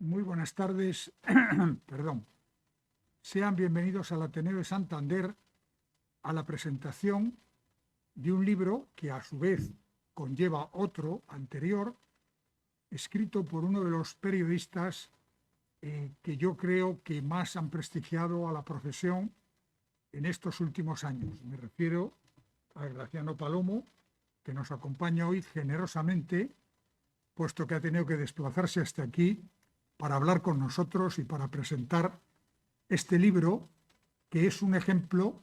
Muy buenas tardes. Perdón. Sean bienvenidos al Ateneo de Santander a la presentación de un libro que a su vez conlleva otro anterior, escrito por uno de los periodistas que yo creo que más han prestigiado a la profesión en estos últimos años. Me refiero a Graciano Palomo, que nos acompaña hoy generosamente, puesto que ha tenido que desplazarse hasta aquí para hablar con nosotros y para presentar este libro, que es un ejemplo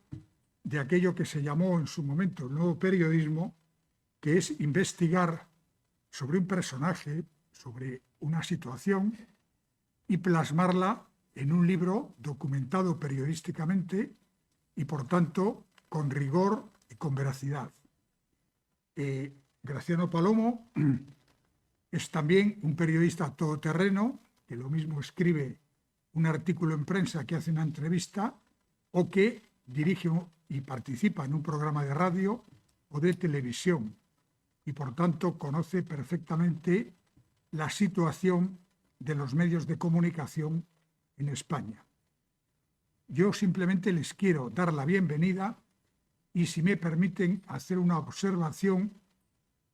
de aquello que se llamó en su momento el nuevo periodismo, que es investigar sobre un personaje, sobre una situación, y plasmarla en un libro documentado periodísticamente y, por tanto, con rigor y con veracidad. Graciano Palomo es también un periodista todoterreno, que lo mismo escribe un artículo en prensa que hace una entrevista, o que dirige y participa en un programa de radio o de televisión, y por tanto conoce perfectamente la situación de los medios de comunicación en España. Yo simplemente les quiero dar la bienvenida y, si me permiten, hacer una observación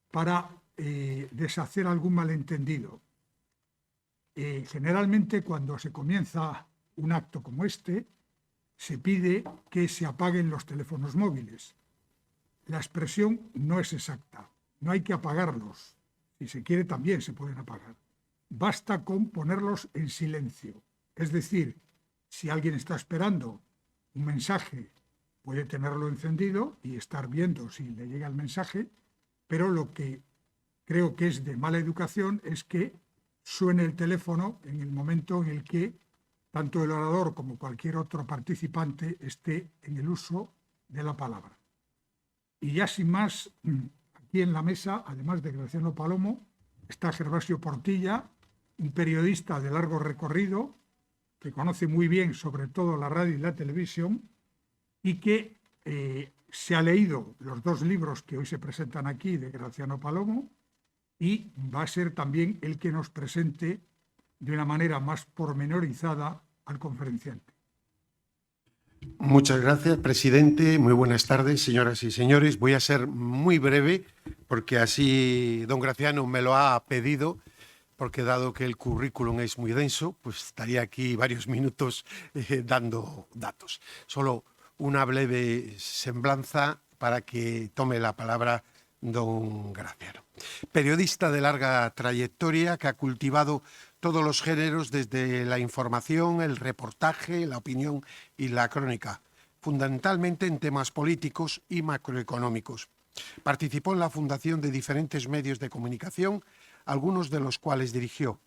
para deshacer algún malentendido. Generalmente, cuando se comienza un acto como este, se pide que se apaguen los teléfonos móviles. La expresión no es exacta. No hay que apagarlos. Si se quiere, también se pueden apagar. Basta con ponerlos en silencio. Es decir, si alguien está esperando un mensaje, puede tenerlo encendido y estar viendo si le llega el mensaje, pero lo que creo que es de mala educación es que suene el teléfono en el momento en el que tanto el orador como cualquier otro participante esté en el uso de la palabra. Y ya sin más, aquí en la mesa, además de Graciano Palomo, está Gervasio Portilla, un periodista de largo recorrido, que conoce muy bien sobre todo la radio y la televisión, y que se ha leído los dos libros que hoy se presentan aquí de Graciano Palomo, y va a ser también el que nos presente de una manera más pormenorizada al conferenciante. Muchas gracias, presidente. Muy buenas tardes, señoras y señores. Voy a ser muy breve porque así don Graciano me lo ha pedido, porque dado que el currículum es muy denso, pues estaría aquí varios minutos dando datos. Solo una breve semblanza para que tome la palabra don Graciano. Periodista de larga trayectoria que ha cultivado todos los géneros, desde la información, el reportaje, la opinión y la crónica, fundamentalmente en temas políticos y macroeconómicos. Participó en la fundación de diferentes medios de comunicación, algunos de los cuales dirigió.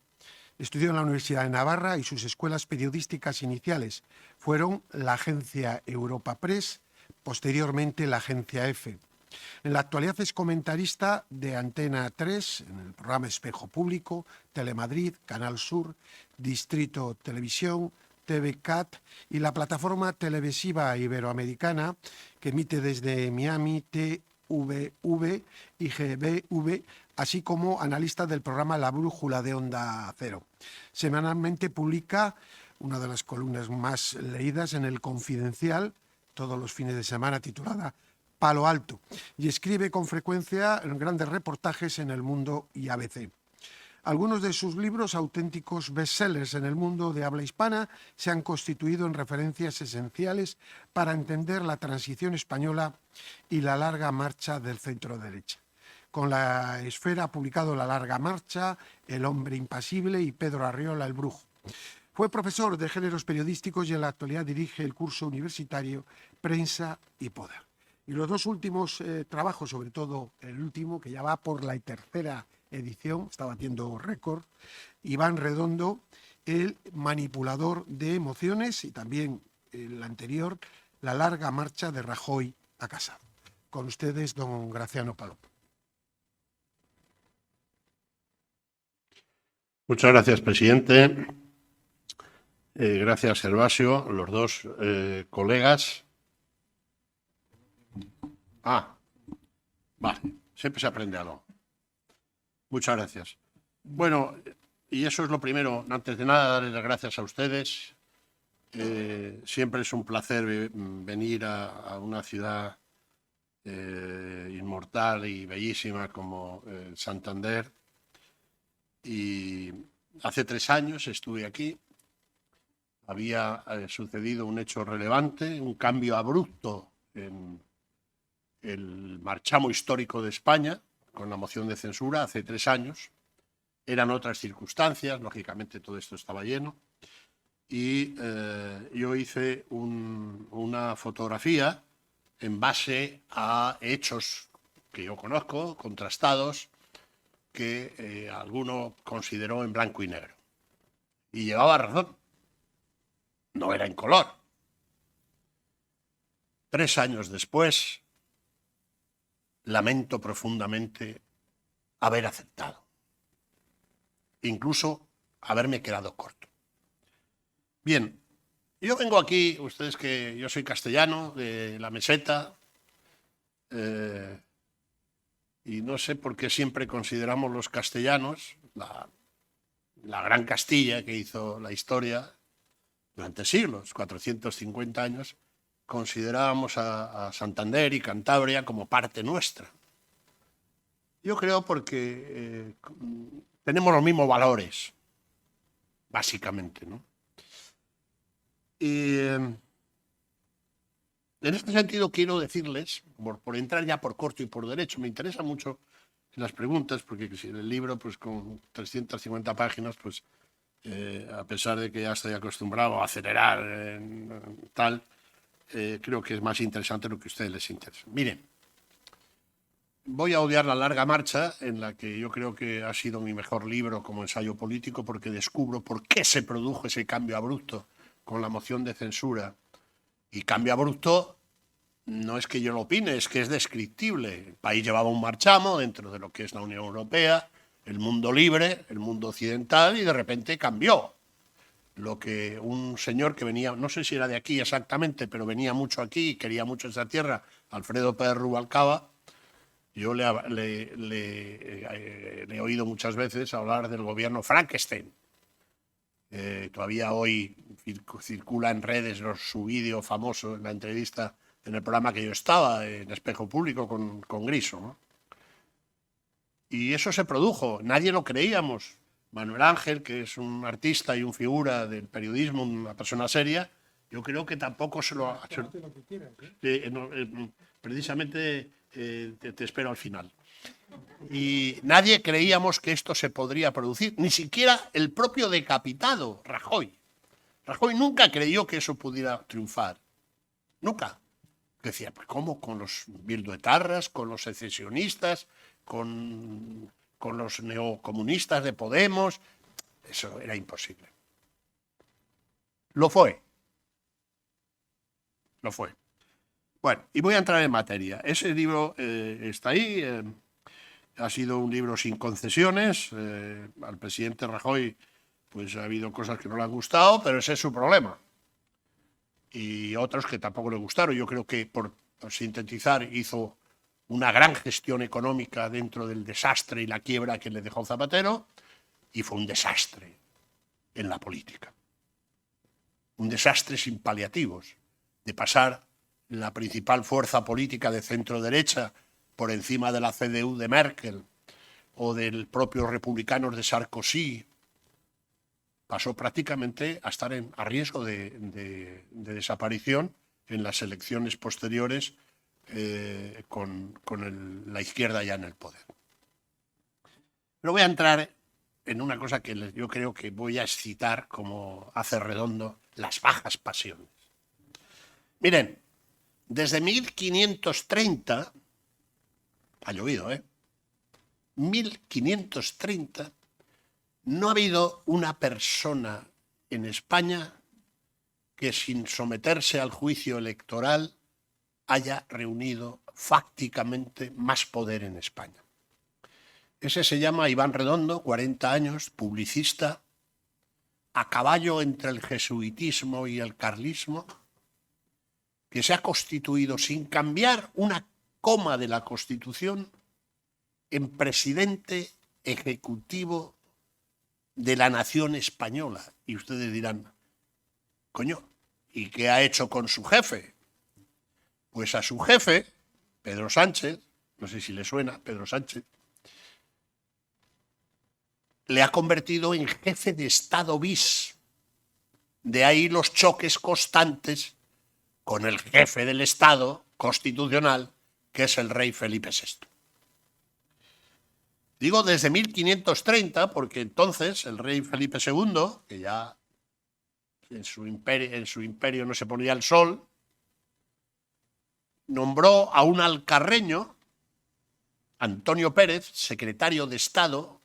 Estudió en la Universidad de Navarra y sus escuelas periodísticas iniciales fueron la agencia Europa Press, posteriormente la agencia EFE. En la actualidad es comentarista de Antena 3, en el programa Espejo Público, Telemadrid, Canal Sur, Distrito Televisión, TVCAT y la plataforma televisiva iberoamericana que emite desde Miami, TVV y GBV, así como analista del programa La Brújula de Onda Cero. Semanalmente publica una de las columnas más leídas en El Confidencial, todos los fines de semana, titulada Palo Alto, y escribe con frecuencia en grandes reportajes en El Mundo y ABC. Algunos de sus libros, auténticos bestsellers en el mundo de habla hispana, se han constituido en referencias esenciales para entender la transición española y la larga marcha del centro-derecha. Con La Esfera ha publicado La larga marcha, El hombre impasible y Pedro Arriola, El brujo. Fue profesor de géneros periodísticos y en la actualidad dirige el curso universitario Prensa y Poder. Y los dos últimos trabajos, sobre todo el último, que ya va por la tercera edición, está batiendo récord, Iván Redondo, el manipulador de emociones, y también el anterior, La larga marcha de Rajoy a Casado. Con ustedes, don Graciano Palomo. Muchas gracias, presidente. Gracias, Gervasio, los dos colegas. Vale, siempre se aprende algo. Muchas gracias. Bueno, y eso es lo primero. Antes de nada, darles las gracias a ustedes. Siempre es un placer venir a una ciudad inmortal y bellísima como Santander. Y hace 3 años estuve aquí. Había sucedido un hecho relevante, un cambio abrupto en el marchamo histórico de España con la moción de censura hace 3 años. Eran otras circunstancias, lógicamente todo esto estaba lleno. Y yo hice una fotografía en base a hechos que yo conozco, contrastados, que alguno consideró en blanco y negro. Y llevaba razón. No era en color. 3 años después, lamento profundamente haber aceptado. Incluso haberme quedado corto. Bien, yo vengo aquí, ustedes que yo soy castellano, de la Meseta, y no sé por qué siempre consideramos los castellanos, la gran Castilla que hizo la historia durante siglos, 450 años, considerábamos a Santander y Cantabria como parte nuestra. Yo creo porque tenemos los mismos valores, básicamente, ¿no? Y en este sentido quiero decirles, por entrar ya por corto y por derecho, me interesa mucho las preguntas, porque si el libro, pues con 350 páginas, pues a pesar de que ya estoy acostumbrado a acelerar tal, creo que es más interesante lo que a ustedes les interesa. Miren, voy a odiar La larga marcha, en la que yo creo que ha sido mi mejor libro como ensayo político, porque descubro por qué se produjo ese cambio abrupto con la moción de censura. Y cambio abrupto no es que yo lo opine, es que es descriptible. El país llevaba un marchamo dentro de lo que es la Unión Europea, el mundo libre, el mundo occidental, y de repente cambió. Lo que un señor que venía, no sé si era de aquí exactamente, pero venía mucho aquí y quería mucho esa tierra, Alfredo Pérez Rubalcaba, yo le he oído muchas veces hablar del gobierno Frankenstein. Todavía hoy circula en redes su vídeo famoso en la entrevista en el programa que yo estaba, en Espejo Público, con Griso, ¿no? Y eso se produjo, nadie lo creíamos. Manuel Ángel, que es un artista y un figura del periodismo, una persona seria, yo creo que tampoco se lo ha... precisamente te espero al final. Y nadie creíamos que esto se podría producir, ni siquiera el propio decapitado, Rajoy. Rajoy nunca creyó que eso pudiera triunfar, nunca. Decía, pues ¿cómo? Con los bilduetarras, con los secesionistas, con los neocomunistas de Podemos, eso era imposible. Lo fue. Lo fue. Bueno, y voy a entrar en materia. Ese libro está ahí. Ha sido un libro sin concesiones. Al presidente Rajoy pues ha habido cosas que no le han gustado, pero ese es su problema. Y otros que tampoco le gustaron. Yo creo que, por sintetizar, hizo una gran gestión económica dentro del desastre y la quiebra que le dejó Zapatero, y fue un desastre en la política. Un desastre sin paliativos, de pasar la principal fuerza política de centro-derecha por encima de la CDU de Merkel o del propio republicanos de Sarkozy. Pasó prácticamente a estar a riesgo de desaparición en las elecciones posteriores con la izquierda ya en el poder. Pero voy a entrar en una cosa que yo creo que voy a excitar, como hace Redondo, las bajas pasiones. Miren, desde 1530, ha llovido, 1530, no ha habido una persona en España que sin someterse al juicio electoral haya reunido fácticamente más poder en España. Ese se llama Iván Redondo, 40 años, publicista, a caballo entre el jesuitismo y el carlismo, que se ha constituido sin cambiar una coma de la Constitución en presidente ejecutivo de la nación española. Y ustedes dirán, coño, ¿y qué ha hecho con su jefe? Pues a su jefe, Pedro Sánchez, no sé si le suena, Pedro Sánchez, le ha convertido en jefe de Estado bis. De ahí los choques constantes con el jefe del Estado constitucional, que es el rey Felipe VI. Digo desde 1530, porque entonces el rey Felipe II, que ya en su imperio no se ponía el sol, nombró a un alcarreño, Antonio Pérez, secretario de Estado,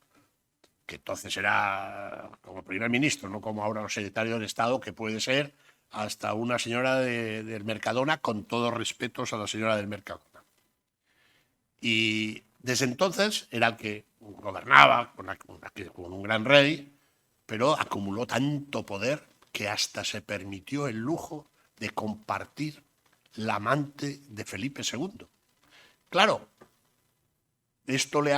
que entonces era como primer ministro, no como ahora secretario de Estado, que puede ser hasta una señora del Mercadona, con todos respetos a la señora del Mercadona. Y desde entonces era el que gobernaba con un gran rey, pero acumuló tanto poder que hasta se permitió el lujo de compartir la amante de Felipe II. Claro, esto le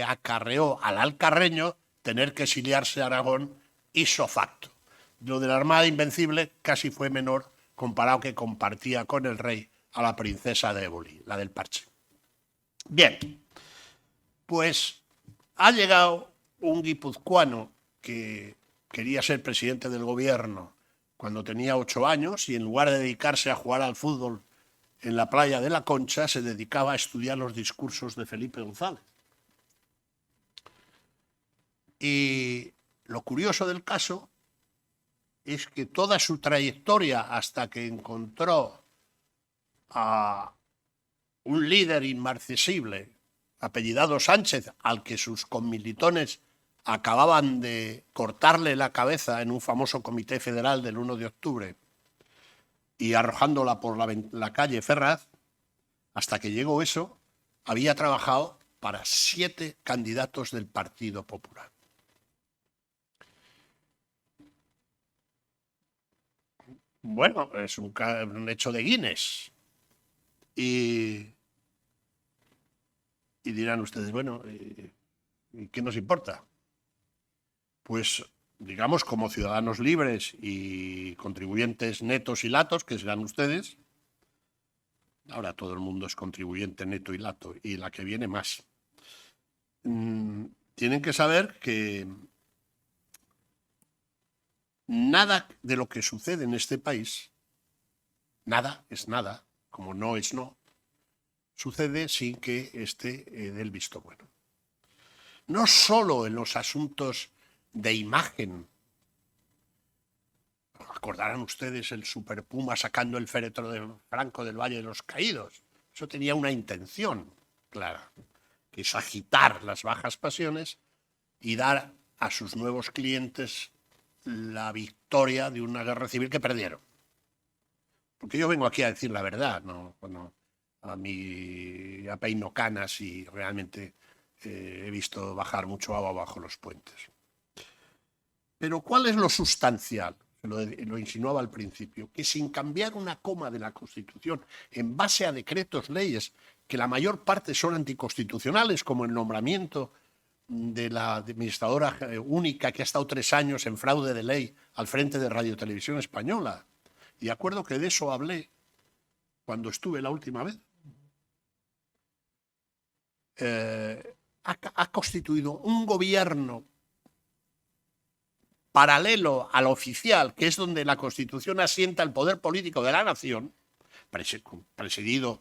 acarreó al alcarreño tener que exiliarse a Aragón ipso facto. Lo de la Armada Invencible casi fue menor comparado que compartía con el rey a la princesa de Éboli, la del parche. Bien, pues ha llegado un guipuzcoano que quería ser presidente del gobierno cuando tenía 8 años y en lugar de dedicarse a jugar al fútbol en la playa de la Concha, se dedicaba a estudiar los discursos de Felipe González. Y lo curioso del caso es que toda su trayectoria hasta que encontró a un líder inmarcesible, apellidado Sánchez, al que sus comilitones acababan de cortarle la cabeza en un famoso comité federal del 1 de octubre y arrojándola por la calle Ferraz, hasta que llegó eso, había trabajado para 7 candidatos del Partido Popular. Bueno, es un hecho de Guinness. Y dirán ustedes, bueno, ¿y qué nos importa? Pues, digamos, como ciudadanos libres y contribuyentes netos y latos, que serán ustedes, ahora todo el mundo es contribuyente neto y lato, y la que viene más. Tienen que saber que nada de lo que sucede en este país, nada es nada, como no es no, sucede sin que esté del visto bueno. No solo en los asuntos de imagen. Acordarán ustedes el Super Puma sacando el féretro de Franco del Valle de los Caídos. Eso tenía una intención clara, que es agitar las bajas pasiones y dar a sus nuevos clientes la victoria de una guerra civil que perdieron. Porque yo vengo aquí a decir la verdad, ¿no? Bueno, a mí ya peino canas y realmente he visto bajar mucho agua bajo los puentes. Pero ¿cuál es lo sustancial? Lo insinuaba al principio, que sin cambiar una coma de la Constitución en base a decretos, leyes, que la mayor parte son anticonstitucionales, como el nombramiento de la administradora única que ha estado 3 años en fraude de ley al frente de Radio Televisión Española. Y acuerdo que de eso hablé cuando estuve la última vez. Ha constituido un gobierno paralelo al oficial, que es donde la Constitución asienta el poder político de la nación, presidido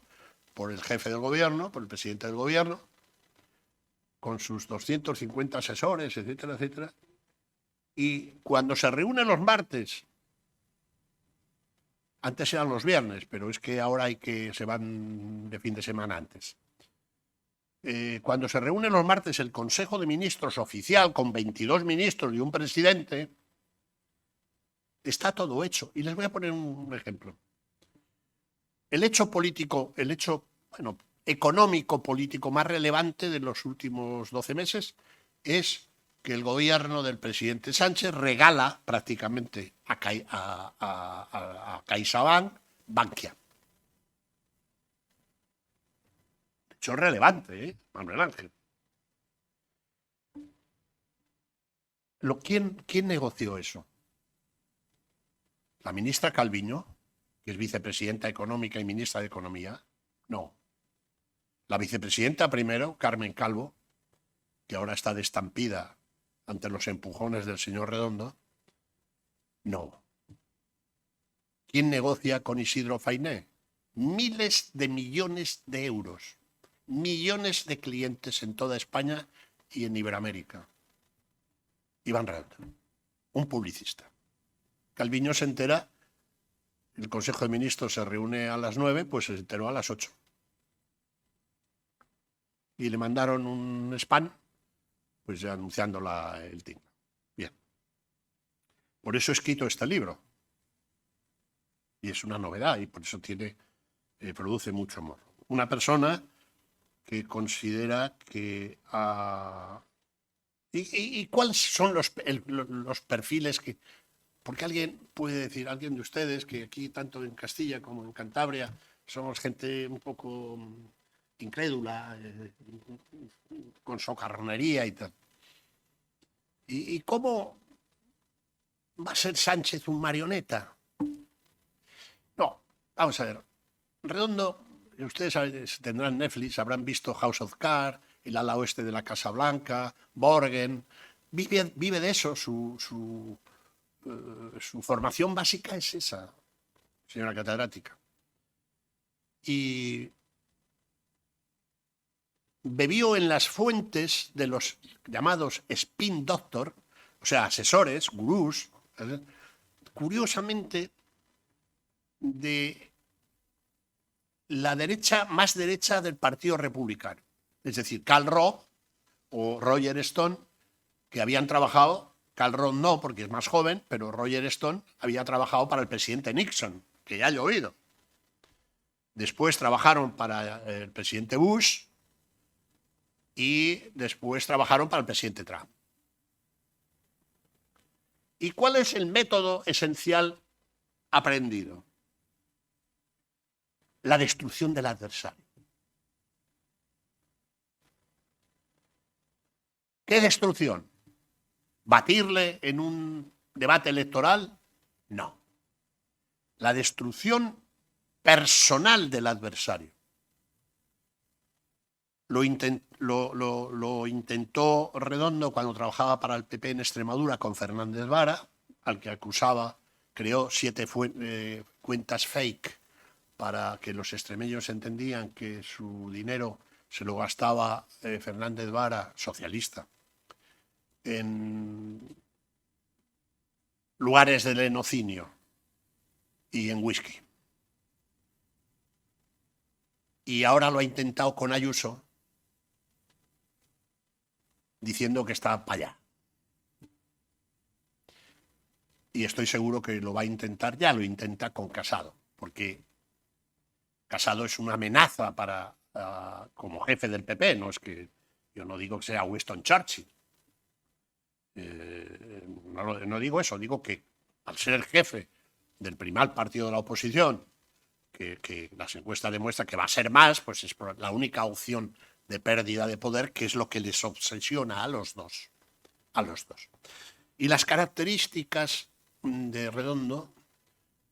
por el jefe del gobierno, por el presidente del gobierno, con sus 250 asesores, etcétera, etcétera. Y cuando se reúnen los martes, antes eran los viernes, pero es que ahora se van de fin de semana antes. Cuando se reúne los martes el Consejo de Ministros oficial con 22 ministros y un presidente, está todo hecho. Y les voy a poner un ejemplo. El hecho político, económico político más relevante de los últimos 12 meses es que el gobierno del presidente Sánchez regala prácticamente a CaixaBank Bankia. Hecho relevante, Manuel Ángel. ¿Quién negoció eso? ¿La ministra Calviño, que es vicepresidenta económica y ministra de Economía? No. La vicepresidenta primero, Carmen Calvo, que ahora está de estampida ante los empujones del señor Redondo. No. ¿Quién negocia con Isidro Fainé? Miles de millones de euros. Millones de clientes en toda España y en Iberoamérica. Iván Redondo, un publicista. Calviño se entera, el Consejo de Ministros se reúne a las 9, pues se enteró a las 8. Y le mandaron un spam, pues ya anunciando el timbre. Bien. Por eso he escrito este libro. Y es una novedad y por eso produce mucho amor. Una persona que considera que... ¿Y cuáles son los perfiles que...? Porque alguien puede decir, alguien de ustedes, que aquí tanto en Castilla como en Cantabria somos gente un poco incrédula, con socarronería y tal. ¿Y cómo va a ser Sánchez un marioneta? No, vamos a ver. Redondo, ustedes tendrán Netflix, habrán visto House of Cards, el ala oeste de la Casa Blanca, Borgen. Vive de eso, su formación básica es esa, señora catedrática. Y bebió en las fuentes de los llamados spin doctor, o sea, asesores, gurús, curiosamente, de la derecha más derecha del Partido Republicano. Es decir, Karl Rove o Roger Stone, que habían trabajado, Karl Rove no, porque es más joven, pero Roger Stone había trabajado para el presidente Nixon, que ya ha llovido. Después trabajaron para el presidente Bush y después trabajaron para el presidente Trump. ¿Y cuál es el método esencial aprendido? La destrucción del adversario. ¿Qué destrucción? ¿Batirle en un debate electoral? No. La destrucción personal del adversario. Lo intentó Redondo cuando trabajaba para el PP en Extremadura con Fernández Vara, al que acusaba, creó 7 cuentas fake para que los extremeños entendían que su dinero se lo gastaba Fernández Vara, socialista, en lugares de lenocinio y en whisky. Y ahora lo ha intentado con Ayuso, diciendo que está para allá. Y estoy seguro que lo va a intentar, ya lo intenta con Casado, porque Casado es una amenaza como jefe del PP, no es que yo no digo que sea Winston Churchill. No digo eso, digo que al ser el jefe del primer partido de la oposición, que las encuestas demuestran que va a ser más, pues es la única opción de pérdida de poder, que es lo que les obsesiona a los dos. Y las características de Redondo,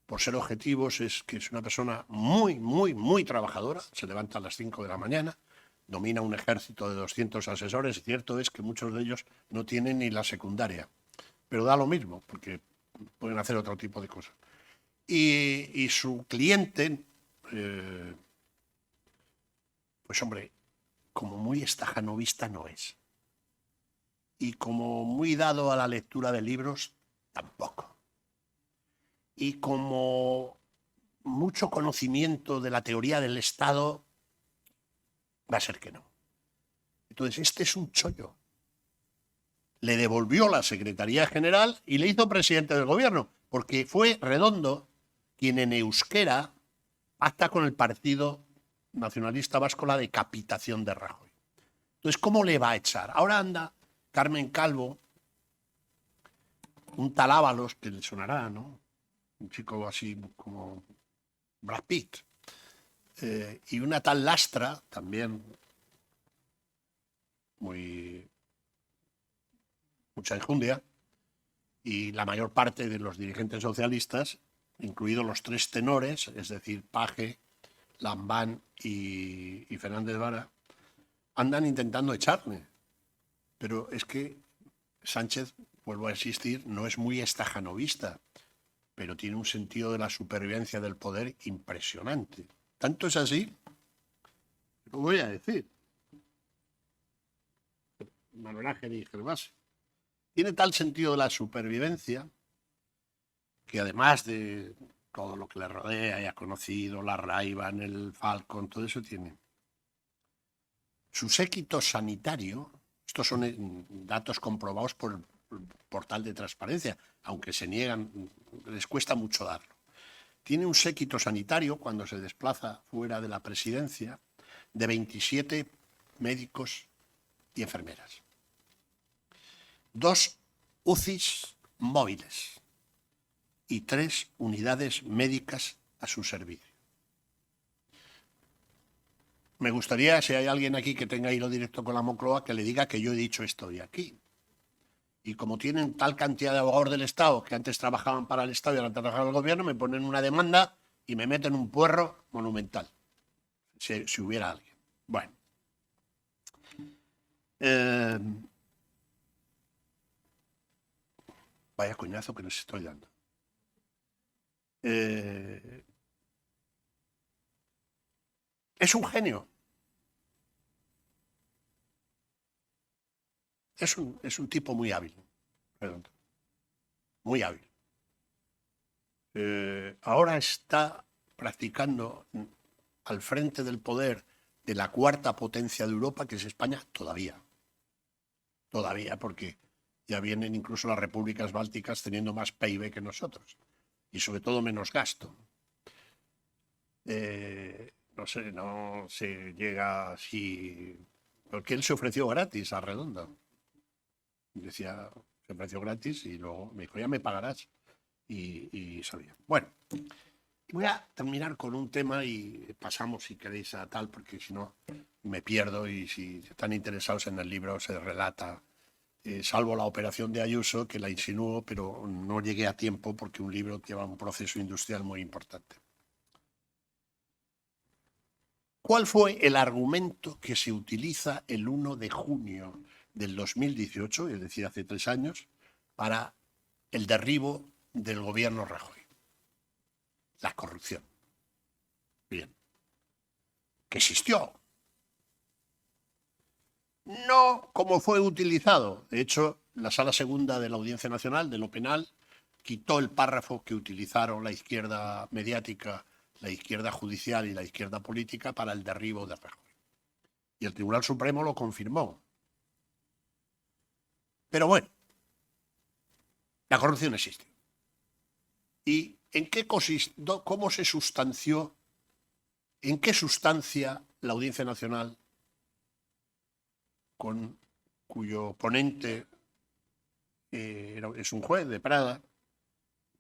por ser objetivos, es que es una persona muy, muy, muy trabajadora, se levanta a las 5 de la mañana, domina un ejército de 200 asesores, y cierto es que muchos de ellos no tienen ni la secundaria, pero da lo mismo, porque pueden hacer otro tipo de cosas. Y su cliente, pues hombre, como muy estajanovista no es. Y como muy dado a la lectura de libros, tampoco. Y como mucho conocimiento de la teoría del Estado, va a ser que no. Entonces, este es un chollo. Le devolvió la Secretaría General y le hizo presidente del gobierno, porque fue Redondo quien en euskera pacta con el Partido Nacionalista Vasco la decapitación de Rajoy. Entonces, ¿cómo le va a echar? Ahora anda Carmen Calvo, un tal Ábalos, que le sonará, ¿no? Un chico así como Brad Pitt. Y una tal Lastra, también mucha enjundia, y la mayor parte de los dirigentes socialistas, incluidos los tres tenores, es decir, Page, Lambán y Fernández Vara, andan intentando echarme. Pero es que Sánchez, vuelvo a insistir, no es muy estajanovista, pero tiene un sentido de la supervivencia del poder impresionante. Tanto es así, lo voy a decir. Manuel Ángel y Gervasio. Tiene tal sentido de la supervivencia que, además de todo lo que le rodea, ya conocido, la Ray-Ban, el Falcon, todo eso tiene. Su séquito sanitario, estos son datos comprobados por el portal de transparencia, aunque se niegan, les cuesta mucho darlo. Tiene un séquito sanitario, cuando se desplaza fuera de la presidencia, de 27 médicos y enfermeras. 2 UCIs móviles y 3 unidades médicas a su servicio. Me gustaría, si hay alguien aquí que tenga hilo directo con la Moncloa, que le diga que yo he dicho esto de aquí. Y como tienen tal cantidad de abogados del Estado que antes trabajaban para el Estado y ahora trabajan para el gobierno, me ponen una demanda y me meten un puerro monumental. Si hubiera alguien. Bueno. Vaya coñazo que les estoy dando. Es un genio. Es un tipo muy hábil. Perdón. Muy hábil. Ahora está practicando al frente del poder de la 4ª potencia de Europa, que es España, todavía. Todavía, porque ya vienen incluso las repúblicas bálticas teniendo más PIB que nosotros. Y sobre todo menos gasto. No se llega así. Porque él se ofreció gratis a Redondo. Decía, se ofreció gratis y luego me dijo, ya me pagarás. Y sabía. Bueno, voy a terminar con un tema y pasamos, si queréis, a tal, porque si no me pierdo y si están interesados en el libro se relata, salvo la operación de Ayuso, que la insinuó, pero no llegué a tiempo porque un libro lleva un proceso industrial muy importante. ¿Cuál fue el argumento que se utiliza el 1 de junio del 2018, es decir, hace 3 años, para el derribo del gobierno Rajoy? La corrupción. Bien. Que existió. No como fue utilizado. De hecho, la Sala Segunda de la Audiencia Nacional, de lo penal, quitó el párrafo que utilizaron la izquierda mediática, la izquierda judicial y la izquierda política para el derribo de Rajoy. Y el Tribunal Supremo lo confirmó. Pero bueno, la corrupción existe. ¿Y en qué consistió, cómo se sustanció, en qué sustancia la Audiencia Nacional, cuyo ponente es un juez de Prada,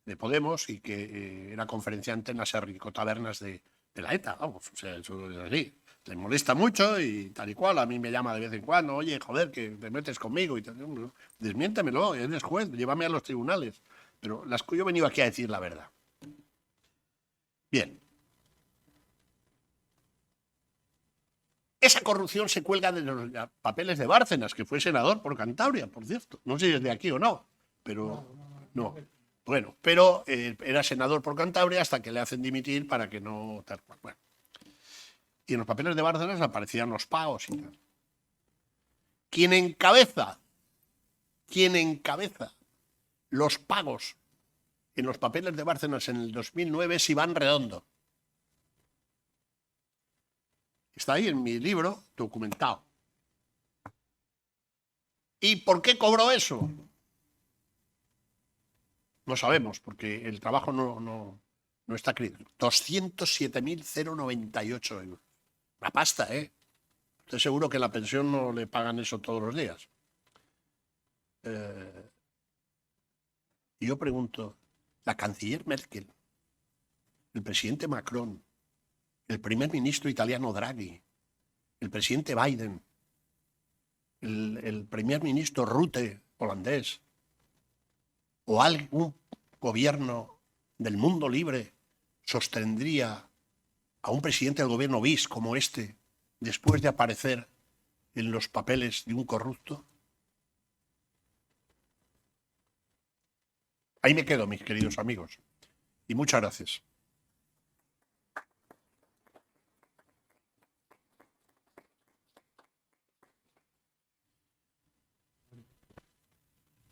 de Podemos, y que era conferenciante en las tabernas de la ETA? Vamos, o sea, eso es así. Le molesta mucho y tal y cual. A mí me llama de vez en cuando, oye, joder, que te metes conmigo. Y desmiéntemelo, eres juez, llévame a los tribunales. Pero yo he venido aquí a decir la verdad. Bien. Esa corrupción se cuelga de los papeles de Bárcenas, que fue senador por Cantabria, por cierto. No sé si es de aquí o no, pero no. Bueno, pero era senador por Cantabria hasta que le hacen dimitir para que no... Bueno. Y en los papeles de Bárcenas aparecían los pagos y tal. ¿Quién encabeza los pagos en los papeles de Bárcenas en el 2009 es Iván Redondo? Está ahí en mi libro documentado. ¿Y por qué cobró eso? No sabemos, porque el trabajo no está escrito. 207.098 euros. La pasta, ¿eh? Estoy seguro que la pensión no le pagan eso todos los días. Y yo pregunto, la canciller Merkel, el presidente Macron, el primer ministro italiano Draghi, el presidente Biden, el primer ministro Rutte, holandés, o algún gobierno del mundo libre sostendría a un presidente del gobierno bis como este después de aparecer en los papeles de un corrupto? Ahí me quedo, mis queridos amigos. Y muchas gracias.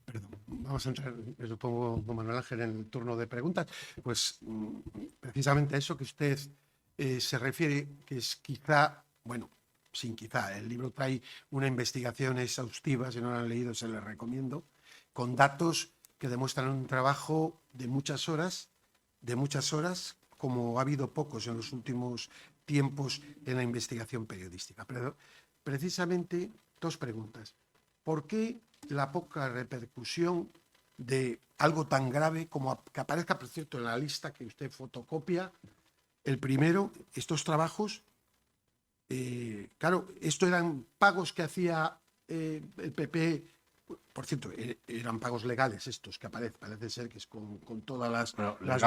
Perdón, vamos a entrar, supongo, don Manuel Ángel, en el turno de preguntas. Pues precisamente a eso que usted se refiere, que es quizá, bueno, sin quizá, el libro trae una investigación exhaustiva, si no la han leído se la recomiendo, con datos que demuestran un trabajo de muchas horas, como ha habido pocos en los últimos tiempos en la investigación periodística. Pero precisamente dos preguntas. ¿Por qué la poca repercusión de algo tan grave como que aparezca, por cierto, en la lista que usted fotocopia? El primero, estos trabajos, claro, esto eran pagos que hacía el PP, por cierto, eran pagos legales estos que parece ser que es con todas las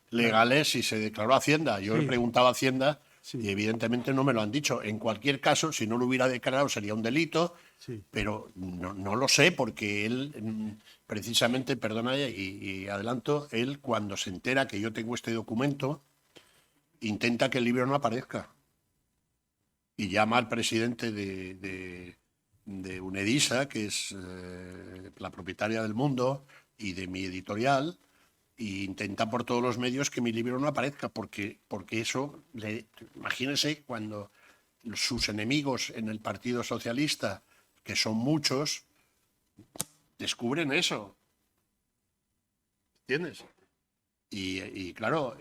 legales y se declaró Hacienda. Yo le preguntaba a Hacienda y evidentemente no me lo han dicho. En cualquier caso, si no lo hubiera declarado sería un delito, pero no lo sé porque él, precisamente, perdona y adelanto, él cuando se entera que yo tengo este documento, intenta que el libro no aparezca y llama al presidente de Unedisa, que es la propietaria del Mundo y de mi editorial, e intenta por todos los medios que mi libro no aparezca, porque eso, imagínense cuando sus enemigos en el Partido Socialista, que son muchos, descubren eso. ¿Entiendes? Y claro,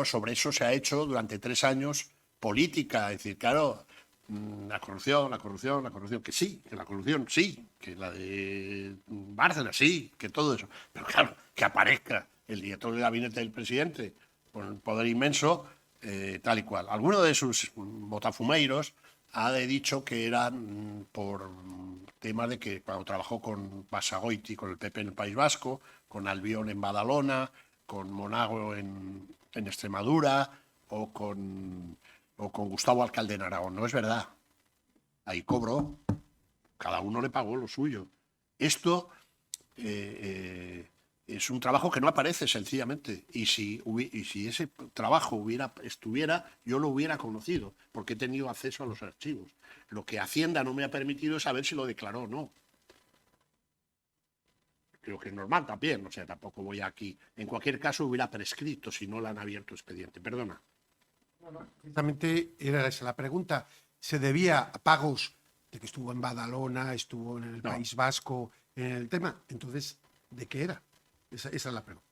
sobre eso se ha hecho durante 3 años política, es decir, claro, la corrupción, que sí, que la corrupción sí, que la de Bárcenas sí, que todo eso, pero claro, que aparezca el director del gabinete del presidente con el poder inmenso, tal y cual. Alguno de sus botafumeiros ha dicho que eran por temas de que cuando trabajó con Basagoiti, con el PP en el País Vasco, con Albión en Badalona, con Monago en Extremadura o con Gustavo Alcalde en Aragón. No es verdad. Ahí cobró. Cada uno le pagó lo suyo. Esto es un trabajo que no aparece sencillamente. Y si ese trabajo estuviera, yo lo hubiera conocido, porque he tenido acceso a los archivos. Lo que Hacienda no me ha permitido es saber si lo declaró o no. Creo que es normal también, o sea, tampoco voy aquí. En cualquier caso hubiera prescrito si no le han abierto expediente. Perdona. Precisamente era esa la pregunta. ¿Se debía a pagos de que estuvo en Badalona, estuvo en el País Vasco, en el tema? Entonces, ¿de qué era? Esa es la pregunta.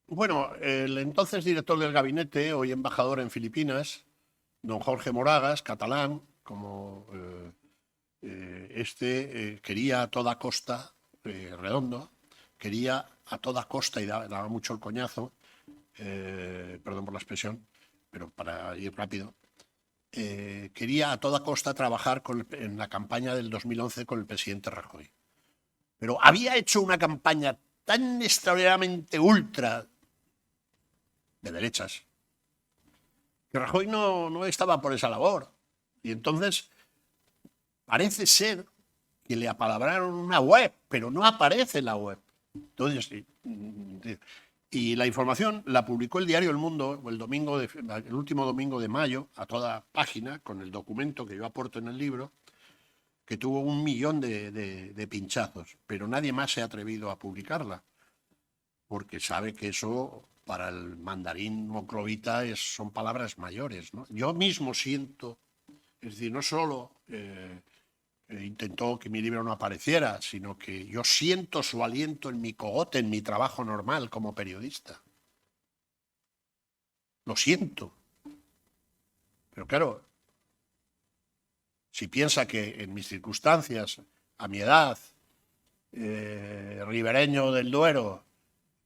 Bueno, el entonces director del gabinete, hoy embajador en Filipinas, don Jorge Moragas, catalán, como quería a toda costa, Redondo, quería a toda costa, y daba mucho el coñazo, perdón por la expresión, pero para ir rápido, quería a toda costa trabajar en la campaña del 2011 con el presidente Rajoy. Pero había hecho una campaña tan extraordinariamente ultra de derechas que Rajoy no estaba por esa labor. Y entonces parece ser que le apalabraron una web, pero no aparece en la web. Entonces, y la información la publicó el diario El Mundo el último domingo de mayo, a toda página, con el documento que yo aporto en el libro, que tuvo 1 millón de pinchazos, pero nadie más se ha atrevido a publicarla, porque sabe que eso para el mandarín moclovita son palabras mayores, ¿no? Yo mismo siento, es decir, no solo intentó que mi libro no apareciera, sino que yo siento su aliento en mi cogote, en mi trabajo normal como periodista. Lo siento. Pero claro, si piensa que en mis circunstancias, a mi edad, ribereño del Duero,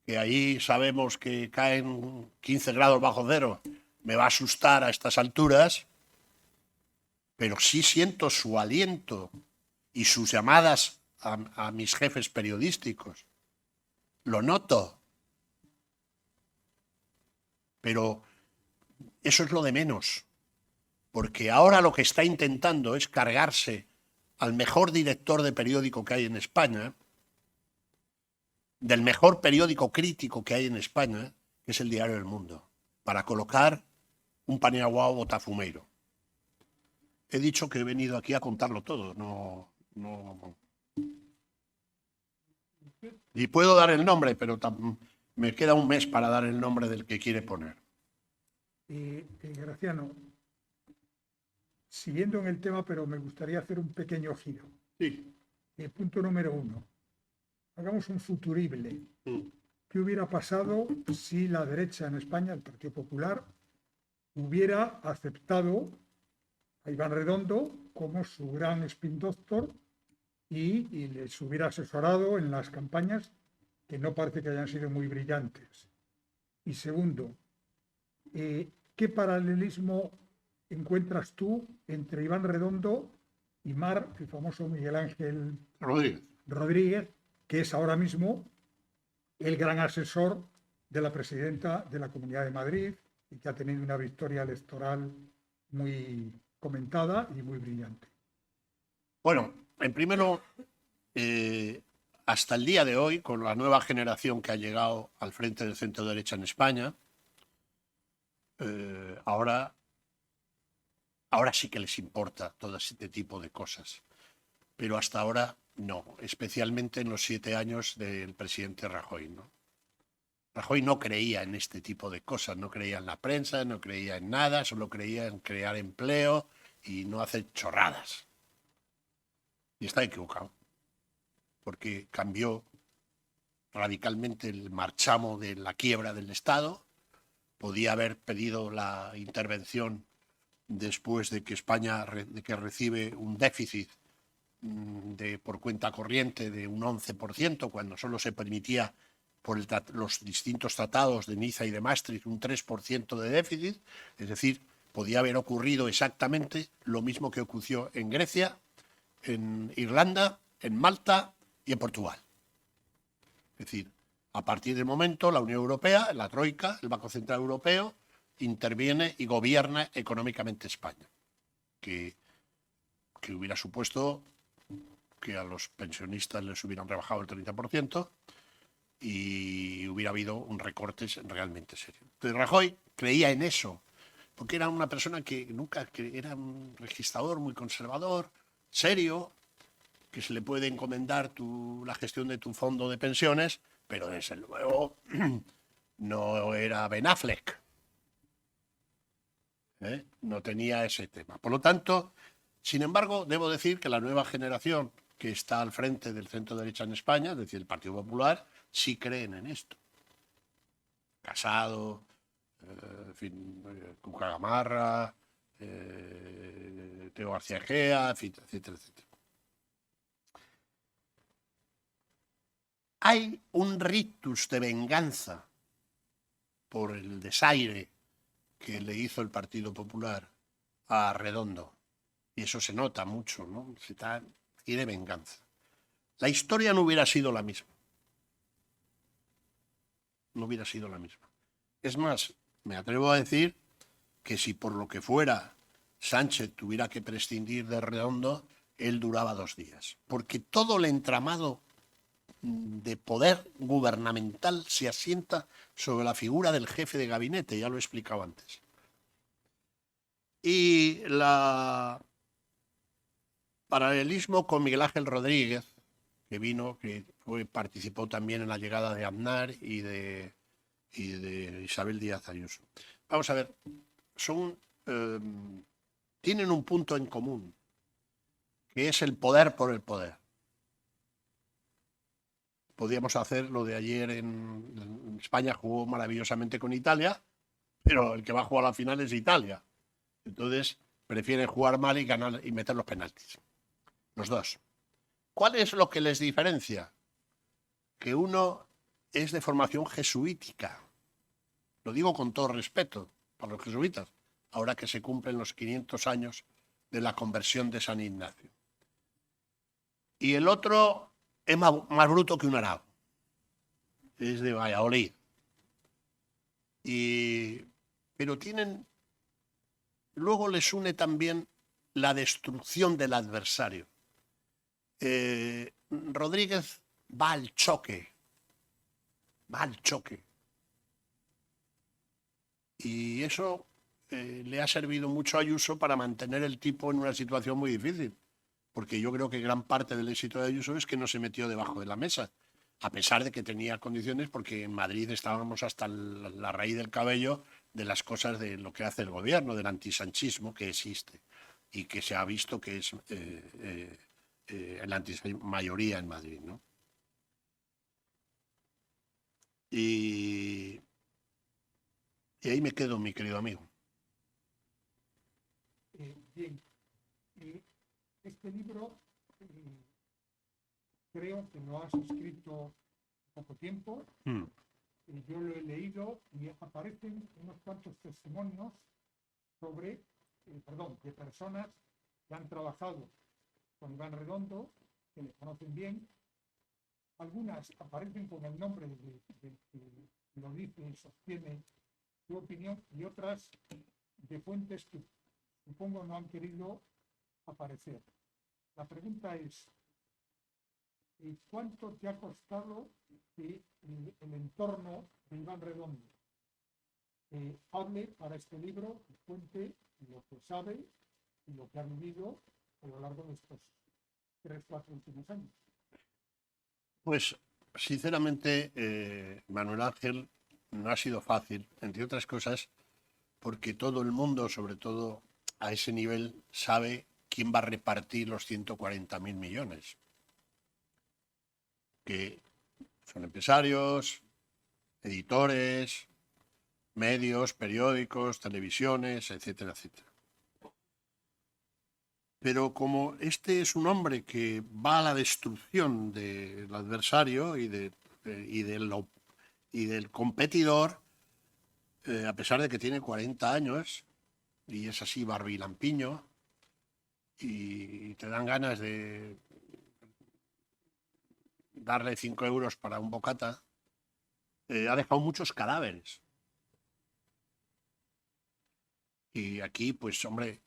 que ahí sabemos que caen 15 grados bajo cero, me va a asustar a estas alturas, pero sí siento su aliento y sus llamadas a mis jefes periodísticos lo noto. Pero eso es lo de menos, porque ahora lo que está intentando es cargarse al mejor director de periódico que hay en España, del mejor periódico crítico que hay en España, que es el Diario del Mundo, para colocar un Paniagua Botafumeiro. He dicho que he venido aquí a contarlo todo, no. Y puedo dar el nombre, pero me queda un mes para dar el nombre del que quiere poner. Graciano, siguiendo en el tema, pero me gustaría hacer un pequeño giro. Sí. Punto número 1. Hagamos un futurible. ¿Qué hubiera pasado si la derecha en España, el Partido Popular, hubiera aceptado a Iván Redondo como su gran spin doctor y les hubiera asesorado en las campañas que no parece que hayan sido muy brillantes? Y segundo, ¿qué paralelismo encuentras tú entre Iván Redondo y Mar, el famoso Miguel Ángel Rodríguez, que es ahora mismo el gran asesor de la presidenta de la Comunidad de Madrid y que ha tenido una victoria electoral muy comentada y muy brillante? Bueno, en primero, hasta el día de hoy, con la nueva generación que ha llegado al frente del centro derecha en España, ahora sí que les importa todo este tipo de cosas. Pero hasta ahora no, especialmente en los 7 años del presidente Rajoy, ¿no? Rajoy no creía en este tipo de cosas, no creía en la prensa, no creía en nada, solo creía en crear empleo y no hacer chorradas. Y está equivocado, porque cambió radicalmente el marchamo de la quiebra del Estado. Podía haber pedido la intervención después de que España recibe un déficit por cuenta corriente de un 11%, cuando solo se permitía por los distintos tratados de Niza y de Maastricht un 3% de déficit. Es decir, podía haber ocurrido exactamente lo mismo que ocurrió en Grecia, en Irlanda, en Malta y en Portugal. Es decir, a partir del momento la Unión Europea, la Troika, el Banco Central Europeo, interviene y gobierna económicamente España, que hubiera supuesto que a los pensionistas les hubieran rebajado el 30% y hubiera habido un recorte realmente serio. Entonces Rajoy creía en eso, porque era una persona que era un registrador muy conservador, serio, que se le puede encomendar la gestión de tu fondo de pensiones, pero desde luego no era Ben Affleck. No tenía ese tema. Por lo tanto, sin embargo, debo decir que la nueva generación que está al frente del centro derecha en España, es decir, el Partido Popular, sí creen en esto. Casado, en fin, Cuca Gamarra, Teo García Egea, etcétera, etcétera. Hay un rictus de venganza por el desaire que le hizo el Partido Popular a Redondo. Y eso se nota mucho, ¿no? Quiere venganza. La historia no hubiera sido la misma. No hubiera sido la misma. Es más, me atrevo a decir que si por lo que fuera Sánchez tuviera que prescindir de Redondo, él duraba 2 días. Porque todo el entramado de poder gubernamental se asienta sobre la figura del jefe de gabinete, ya lo he explicado antes. Y paralelismo con Miguel Ángel Rodríguez, que participó también en la llegada de Aznar y de Isabel Díaz Ayuso. Vamos a ver, tienen un punto en común, que es el poder por el poder. Podíamos hacer lo de ayer en España, jugó maravillosamente con Italia, pero el que va a jugar a la final es Italia. Entonces prefieren jugar mal y ganar y meter los penaltis. Los dos. ¿Cuál es lo que les diferencia? Que uno es de formación jesuítica. Lo digo con todo respeto para los jesuitas, ahora que se cumplen los 500 años de la conversión de San Ignacio. Y el otro es más bruto que un arao. Es es de Valladolid. Pero luego les une también la destrucción del adversario. Rodríguez va al choque. Y eso le ha servido mucho a Ayuso para mantener el tipo en una situación muy difícil. Porque yo creo que gran parte del éxito de Ayuso es que no se metió debajo de la mesa, a pesar de que tenía condiciones, porque en Madrid estábamos hasta la raíz del cabello de las cosas de lo que hace el gobierno, del antisanchismo que existe y que se ha visto que es la mayoría en Madrid, ¿no? Y ahí me quedo, mi querido amigo. Bien, este libro creo que lo has escrito poco tiempo. Yo lo he leído y aparecen unos cuantos testimonios de personas que han trabajado con Iván Redondo, que le conocen bien. Algunas aparecen con el nombre de que lo dice y sostiene su opinión, y otras de fuentes que supongo no han querido aparecer. La pregunta es, ¿cuánto te ha costado que el entorno de Iván Redondo hable para este libro y cuente lo que sabe y lo que ha vivido a lo largo de estos 3-4 últimos años? Pues, sinceramente, Manuel Ángel, no ha sido fácil, entre otras cosas, porque todo el mundo, sobre todo a ese nivel, sabe quién va a repartir los 140.000 millones. Que son empresarios, editores, medios, periódicos, televisiones, etcétera, etcétera. Pero como este es un hombre que va a la destrucción del adversario y del competidor, a pesar de que tiene 40 años y es así barbilampiño, y te dan ganas de darle 5 euros para un bocata, ha dejado muchos cadáveres. Y aquí, pues, hombre,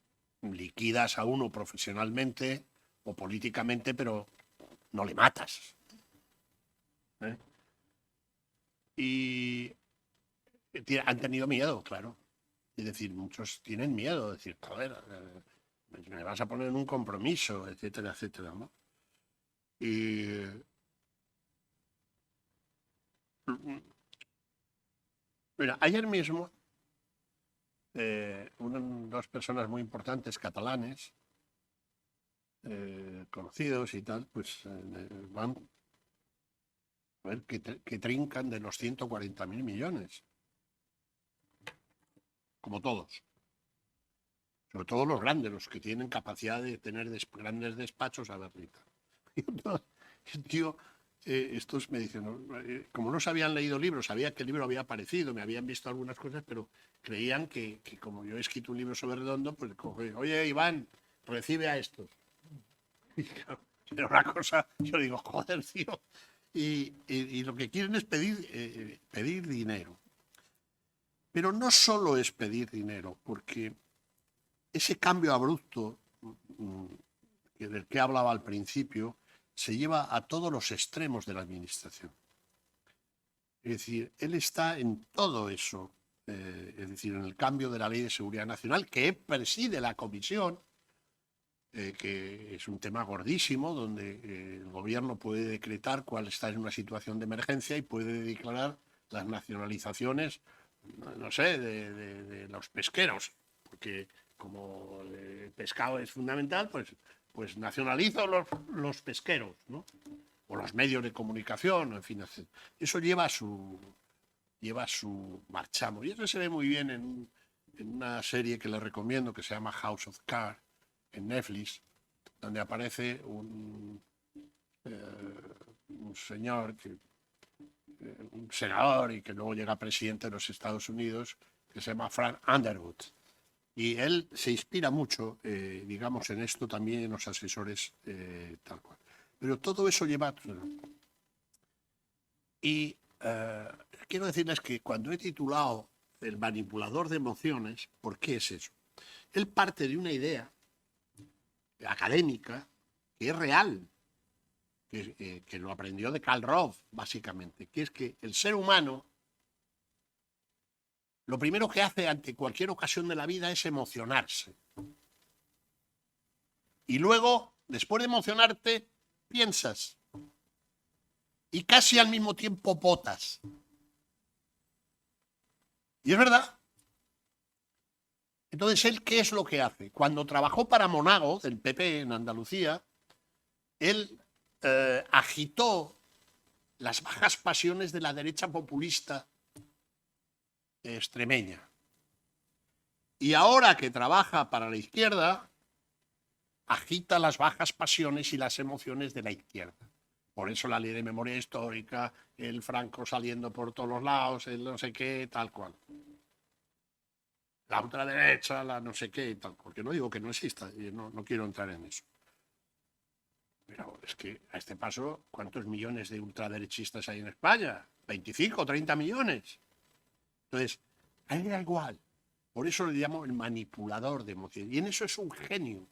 liquidas a uno profesionalmente o políticamente, pero no le matas. Y han tenido miedo, claro. Es decir, muchos tienen miedo, decir, joder, me vas a poner en un compromiso, etcétera, etcétera, ¿no? Y mira, ayer mismo dos personas muy importantes catalanes, conocidos y tal, pues van a ver que trincan de los 140.000 millones. Como todos. Sobre todo los grandes, los que tienen capacidad de tener grandes despachos a verlita. Y tío, estos me dicen, como no se habían leído libros, sabía que el libro había aparecido, me habían visto algunas cosas, pero creían que como yo he escrito un libro sobre Redondo, pues oye, Iván, recibe a estos. Y claro, era una cosa, yo digo, joder, tío. Y lo que quieren es pedir dinero. Pero no solo es pedir dinero, porque ese cambio abrupto del que hablaba al principio se lleva a todos los extremos de la administración. Es decir, él está en todo eso, es decir, en el cambio de la Ley de Seguridad Nacional, que preside la comisión, que es un tema gordísimo, donde el gobierno puede decretar cuál está en una situación de emergencia y puede declarar las nacionalizaciones, no sé, de los pesqueros, porque como el pescado es fundamental, pues nacionalizo los pesqueros, ¿no? O los medios de comunicación, en fin, etc. Eso lleva su marchamo. Y eso se ve muy bien en una serie que les recomiendo que se llama House of Cards en Netflix, donde aparece un señor, un senador y que luego llega presidente de los Estados Unidos, que se llama Frank Underwood. Y él se inspira mucho, digamos, en esto también en los asesores tal cual. Pero todo eso lleva... Y quiero decirles que cuando he titulado El manipulador de emociones, ¿por qué es eso? Él parte de una idea académica que es real, que lo aprendió de Karl Rove, básicamente, que es que el ser humano lo primero que hace ante cualquier ocasión de la vida es emocionarse. Y luego, después de emocionarte, piensas. Y casi al mismo tiempo votas. Y es verdad. Entonces, ¿él qué es lo que hace? Cuando trabajó para Monago, del PP en Andalucía, él agitó las bajas pasiones de la derecha populista extremeña. Y ahora que trabaja para la izquierda, agita las bajas pasiones y las emociones de la izquierda. Por eso la ley de memoria histórica, el Franco saliendo por todos los lados, el no sé qué, tal cual. La ultraderecha, la no sé qué, tal. Porque no digo que no exista, y no quiero entrar en eso. Pero es que a este paso, ¿cuántos millones de ultraderechistas hay en España? 25, 30 millones. Entonces, a él le da igual. Por eso le llamo el manipulador de emociones. Y en eso es un genio.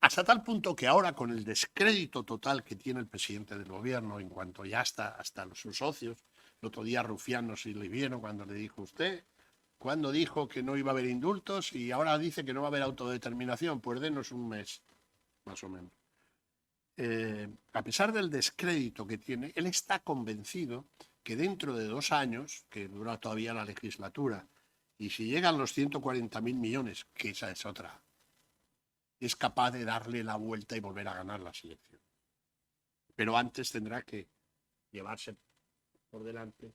Hasta tal punto que ahora, con el descrédito total que tiene el presidente del gobierno, en cuanto ya está hasta sus socios, el otro día Rufián, no sé si le vieron cuando le dijo usted, cuando dijo que no iba a haber indultos y ahora dice que no va a haber autodeterminación, pues denos un mes, más o menos. A pesar del descrédito que tiene, él está convencido que dentro de 2 años, que dura todavía la legislatura, y si llegan los 140.000 millones, que esa es otra, es capaz de darle la vuelta y volver a ganar la selección. Pero antes tendrá que llevarse por delante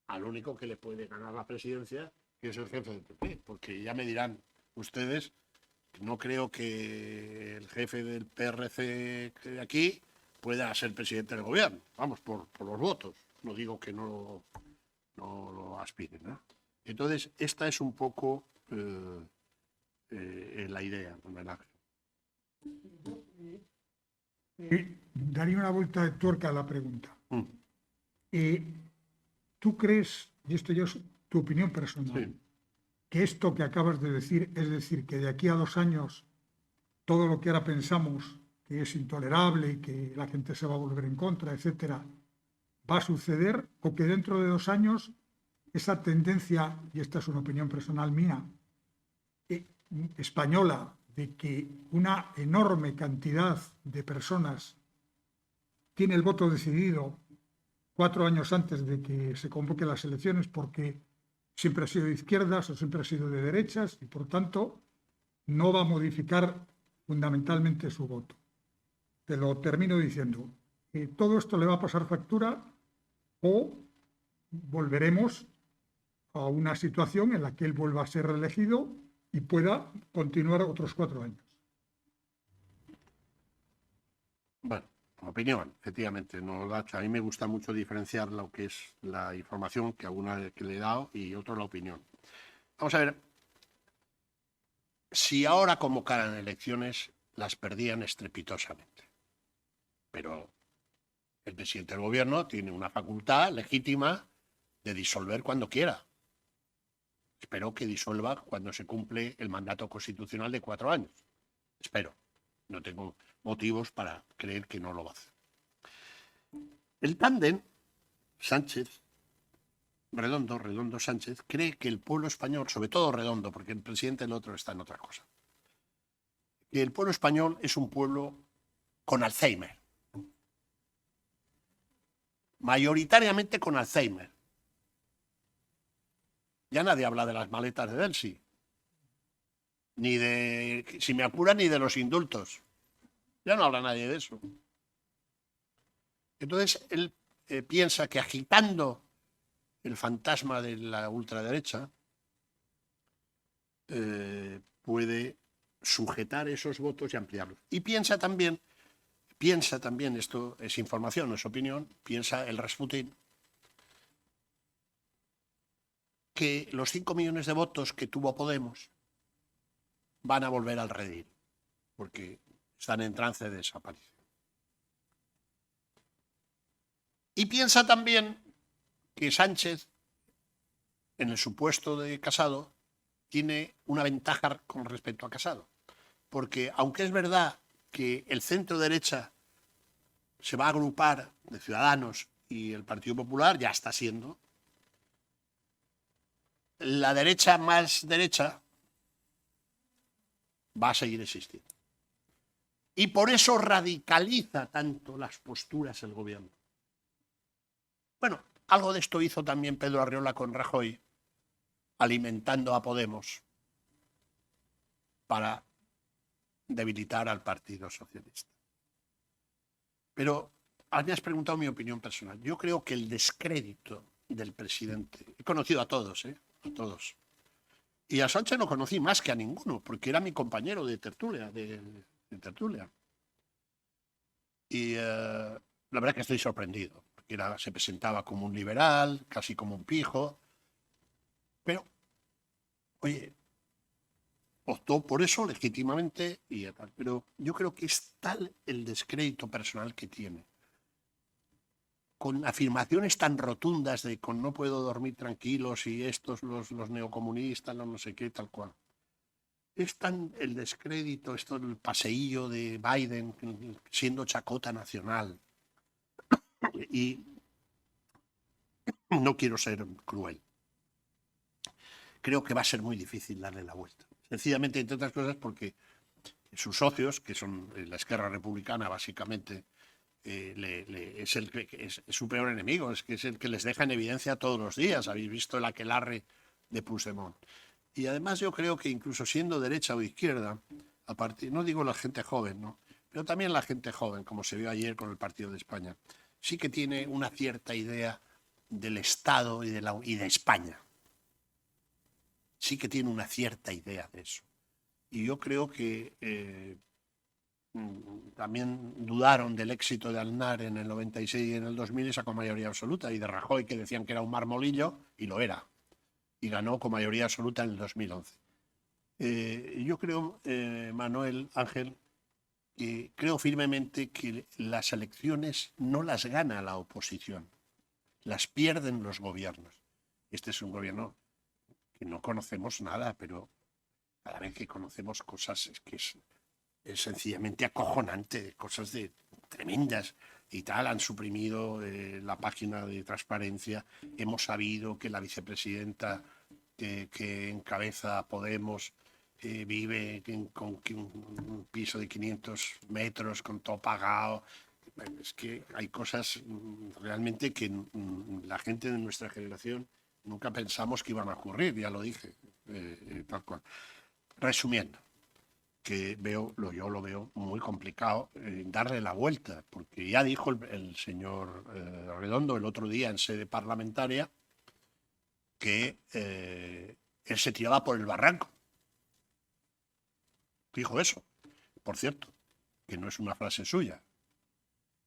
al único que le puede ganar la presidencia, que es el jefe del PP, porque ya me dirán ustedes, no creo que el jefe del PRC de aquí pueda ser presidente del gobierno, vamos, por los votos, no digo que no lo aspiren, ¿no? Entonces, esta es un poco la idea, ¿verdad? Daría una vuelta de tuerca a la pregunta. Mm. ¿Tú crees, y esto ya es tu opinión personal, Sí. que esto que acabas de decir, es decir, que de aquí a 2 años todo lo que ahora pensamos que es intolerable y que la gente se va a volver en contra, etcétera, va a suceder, o que dentro de 2 años esa tendencia, y esta es una opinión personal mía, española, de que una enorme cantidad de personas tiene el voto decidido 4 años antes de que se convoquen las elecciones porque siempre ha sido de izquierdas o siempre ha sido de derechas y por tanto no va a modificar fundamentalmente su voto? Te lo termino diciendo. ¿Todo esto le va a pasar factura o volveremos a una situación en la que él vuelva a ser reelegido y pueda continuar otros 4 años? Bueno, opinión, efectivamente. No, a mí me gusta mucho diferenciar lo que es la información que alguna que le he dado y otro la opinión. Vamos a ver, si ahora convocaran elecciones, las perdían estrepitosamente. Pero el presidente del gobierno tiene una facultad legítima de disolver cuando quiera. Espero que disuelva cuando se cumple el mandato constitucional de 4 años. Espero. No tengo motivos para creer que no lo va a hacer. El tándem Sánchez, Redondo Sánchez, cree que el pueblo español, sobre todo Redondo, porque el presidente del otro está en otra cosa, que el pueblo español es un pueblo con Alzheimer. Mayoritariamente con Alzheimer. Ya nadie habla de las maletas de Delsi, ni de, si me apura, ni de los indultos. Ya no habla nadie de eso. Entonces, él piensa que agitando el fantasma de la ultraderecha puede sujetar esos votos y ampliarlos. Y piensa también, esto es información, no es opinión, piensa el Rasputin, que los 5 millones de votos que tuvo Podemos van a volver al redil, porque están en trance de desaparición. Y piensa también que Sánchez, en el supuesto de Casado, tiene una ventaja con respecto a Casado. Porque aunque es verdad que el centro derecha se va a agrupar de Ciudadanos y el Partido Popular, ya está siendo, la derecha más derecha va a seguir existiendo. Y por eso radicaliza tanto las posturas el gobierno. Bueno, algo de esto hizo también Pedro Arriola con Rajoy, alimentando a Podemos para debilitar al Partido Socialista. Pero me has preguntado mi opinión personal. Yo creo que el descrédito del presidente, he conocido a todos, a todos. Y a Sánchez no conocí más que a ninguno, porque era mi compañero de tertulia. Tertulia. Y la verdad es que estoy sorprendido, porque se presentaba como un liberal, casi como un pijo. Pero, oye, optó por eso legítimamente y tal. Pero yo creo que es tal el descrédito personal que tiene, con afirmaciones tan rotundas de con no puedo dormir tranquilos y estos los neocomunistas, no sé qué, tal cual. Es tan el descrédito, esto el paseillo de Biden siendo chacota nacional. Y no quiero ser cruel. Creo que va a ser muy difícil darle la vuelta. Sencillamente, entre otras cosas, porque sus socios, que son la Esquerra Republicana, básicamente, es su peor enemigo, es el que les deja en evidencia todos los días. Habéis visto el aquelarre de Puigdemont. Y además yo creo que incluso siendo derecha o izquierda, no digo la gente joven, ¿no? Pero también la gente joven, como se vio ayer con el Partido de España, sí que tiene una cierta idea del Estado y de España. Sí que tiene una cierta idea de eso. Y yo creo que también dudaron del éxito de Aznar en el 96 y en el 2000 y sacó mayoría absoluta, y de Rajoy, que decían que era un marmolillo, y lo era, y ganó con mayoría absoluta en el 2011. Yo creo, Manuel Ángel, creo firmemente que las elecciones no las gana la oposición, las pierden los gobiernos. Este es un gobierno que no conocemos nada, pero cada vez que conocemos cosas es que es sencillamente acojonante, cosas tremendas y tal. Han suprimido la página de transparencia. Hemos sabido que la vicepresidenta que encabeza Podemos vive con un piso de 500 metros, con todo pagado. Es que hay cosas realmente que la gente de nuestra generación nunca pensamos que iban a ocurrir, ya lo dije, tal cual. Resumiendo, que yo lo veo muy complicado darle la vuelta, porque ya dijo el señor Redondo el otro día en sede parlamentaria que él se tiraba por el barranco. Dijo eso, por cierto, que no es una frase suya,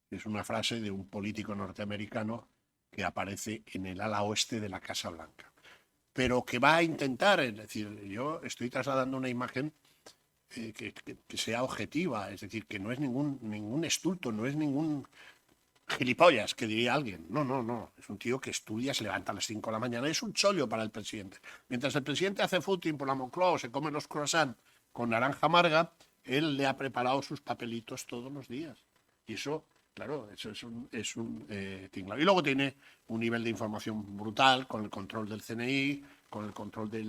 es una frase de un político norteamericano que aparece en el ala oeste de la Casa Blanca, pero que va a intentar, es decir, yo estoy trasladando una imagen que sea objetiva, es decir, que no es ningún estulto, no es ningún gilipollas, que diría alguien. No, es un tío que estudia, se levanta a las 5 de la mañana, es un chollo para el presidente. Mientras el presidente hace footing por la Moncloa o se come los croissants con naranja amarga, él le ha preparado sus papelitos todos los días. Y eso, claro, eso es un tinglado. Y luego tiene un nivel de información brutal con el control del CNI, con el control de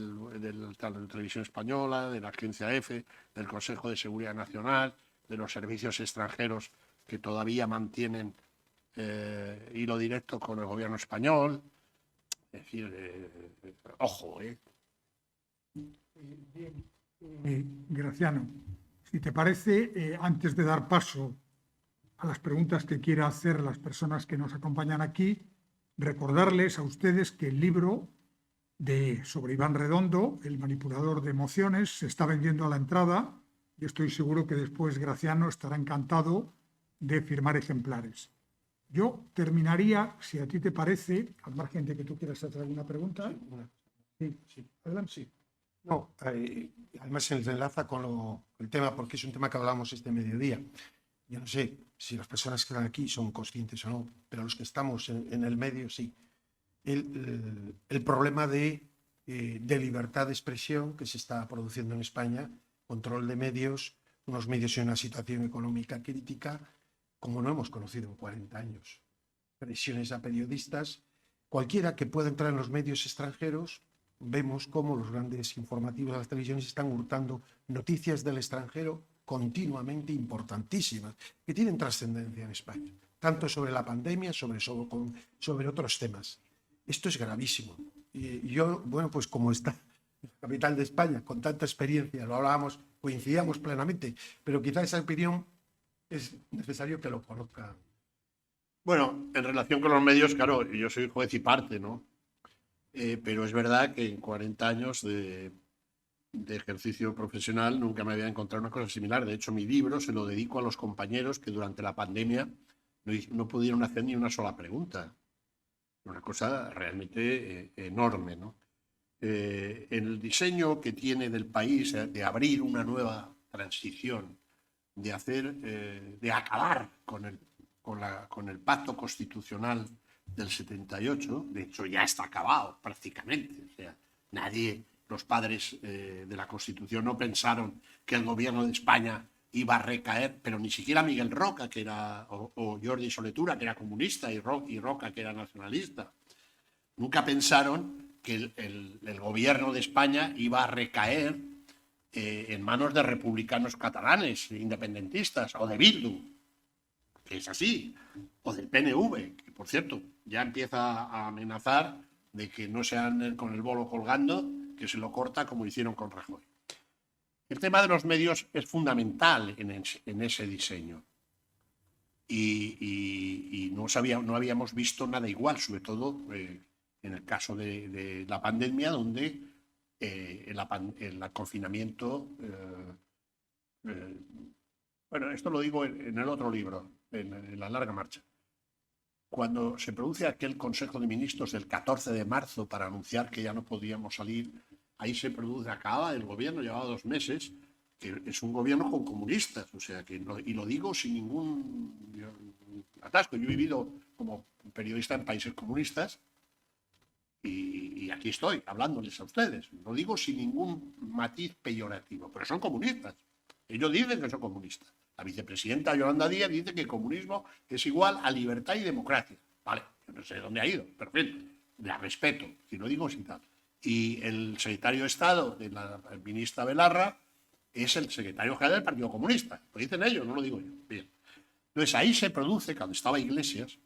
la Televisión Española, de la Agencia EFE, del Consejo de Seguridad Nacional, de los servicios extranjeros que todavía mantienen hilo directo con el gobierno español. Es decir, ojo, Graciano, si te parece, antes de dar paso a las preguntas que quiera hacer las personas que nos acompañan aquí, recordarles a ustedes que el libro sobre Iván Redondo, el manipulador de emociones, se está vendiendo a la entrada y estoy seguro que después Graciano estará encantado de firmar ejemplares. Yo terminaría, si a ti te parece, al margen de que tú quieras hacer alguna pregunta. Sí. Adelante. Sí. No, además se enlaza con el tema, porque es un tema que hablamos este mediodía. yo no sé si las personas que están aquí son conscientes o no, pero los que estamos en el medio sí, el problema de libertad de expresión que se está produciendo en España, control de medios, unos medios en una situación económica crítica, como no hemos conocido en 40 años. Presiones a periodistas, cualquiera que pueda entrar en los medios extranjeros, vemos cómo los grandes informativos de las televisiones están hurtando noticias del extranjero continuamente importantísimas, que tienen trascendencia en España, tanto sobre la pandemia, sobre otros temas. Esto es gravísimo. Y yo, bueno, pues como está la capital de España, con tanta experiencia, lo hablábamos, coincidíamos plenamente, pero quizá esa opinión es necesario que lo conozcan. Bueno, en relación con los medios, claro, yo soy juez y parte, ¿no? Pero es verdad que en 40 años de ejercicio profesional nunca me había encontrado una cosa similar. De hecho, mi libro se lo dedico a los compañeros que durante la pandemia no pudieron hacer ni una sola pregunta. Una cosa realmente enorme, ¿no? El diseño que tiene del país de abrir una nueva transición, de acabar con el pacto constitucional del 78, de hecho ya está acabado prácticamente. O sea, los padres de la Constitución no pensaron que el gobierno de España iba a recaer, pero ni siquiera Miguel Roca, o Jordi Soletura, que era comunista, y Roca, que era nacionalista, nunca pensaron que el gobierno de España iba a recaer en manos de republicanos catalanes, independentistas, o de Bildu, que es así, o del PNV, que por cierto ya empieza a amenazar de que no se anden con el bolo colgando, que se lo corta como hicieron con Rajoy. El tema de los medios es fundamental en ese diseño. Y no habíamos visto nada igual, sobre todo en el caso de la pandemia, donde el confinamiento... bueno, esto lo digo en el otro libro, en La larga marcha. Cuando se produce aquel Consejo de Ministros del 14 de marzo para anunciar que ya no podíamos salir, ahí se produce, acaba el gobierno, llevaba 2 meses, que es un gobierno con comunistas, o sea, y lo digo sin ningún atasco. Yo he vivido como periodista en países comunistas y aquí estoy hablándoles a ustedes. Lo digo sin ningún matiz peyorativo, pero son comunistas. Ellos dicen que son comunistas. La vicepresidenta Yolanda Díaz dice que el comunismo es igual a libertad y democracia. Vale, yo no sé dónde ha ido, pero en fin, la respeto, si lo digo sin tal. Y el secretario de Estado de la ministra Belarra es el secretario general del Partido Comunista. Lo dicen ellos, no lo digo yo. Bien. Entonces ahí se produce, cuando estaba Iglesias,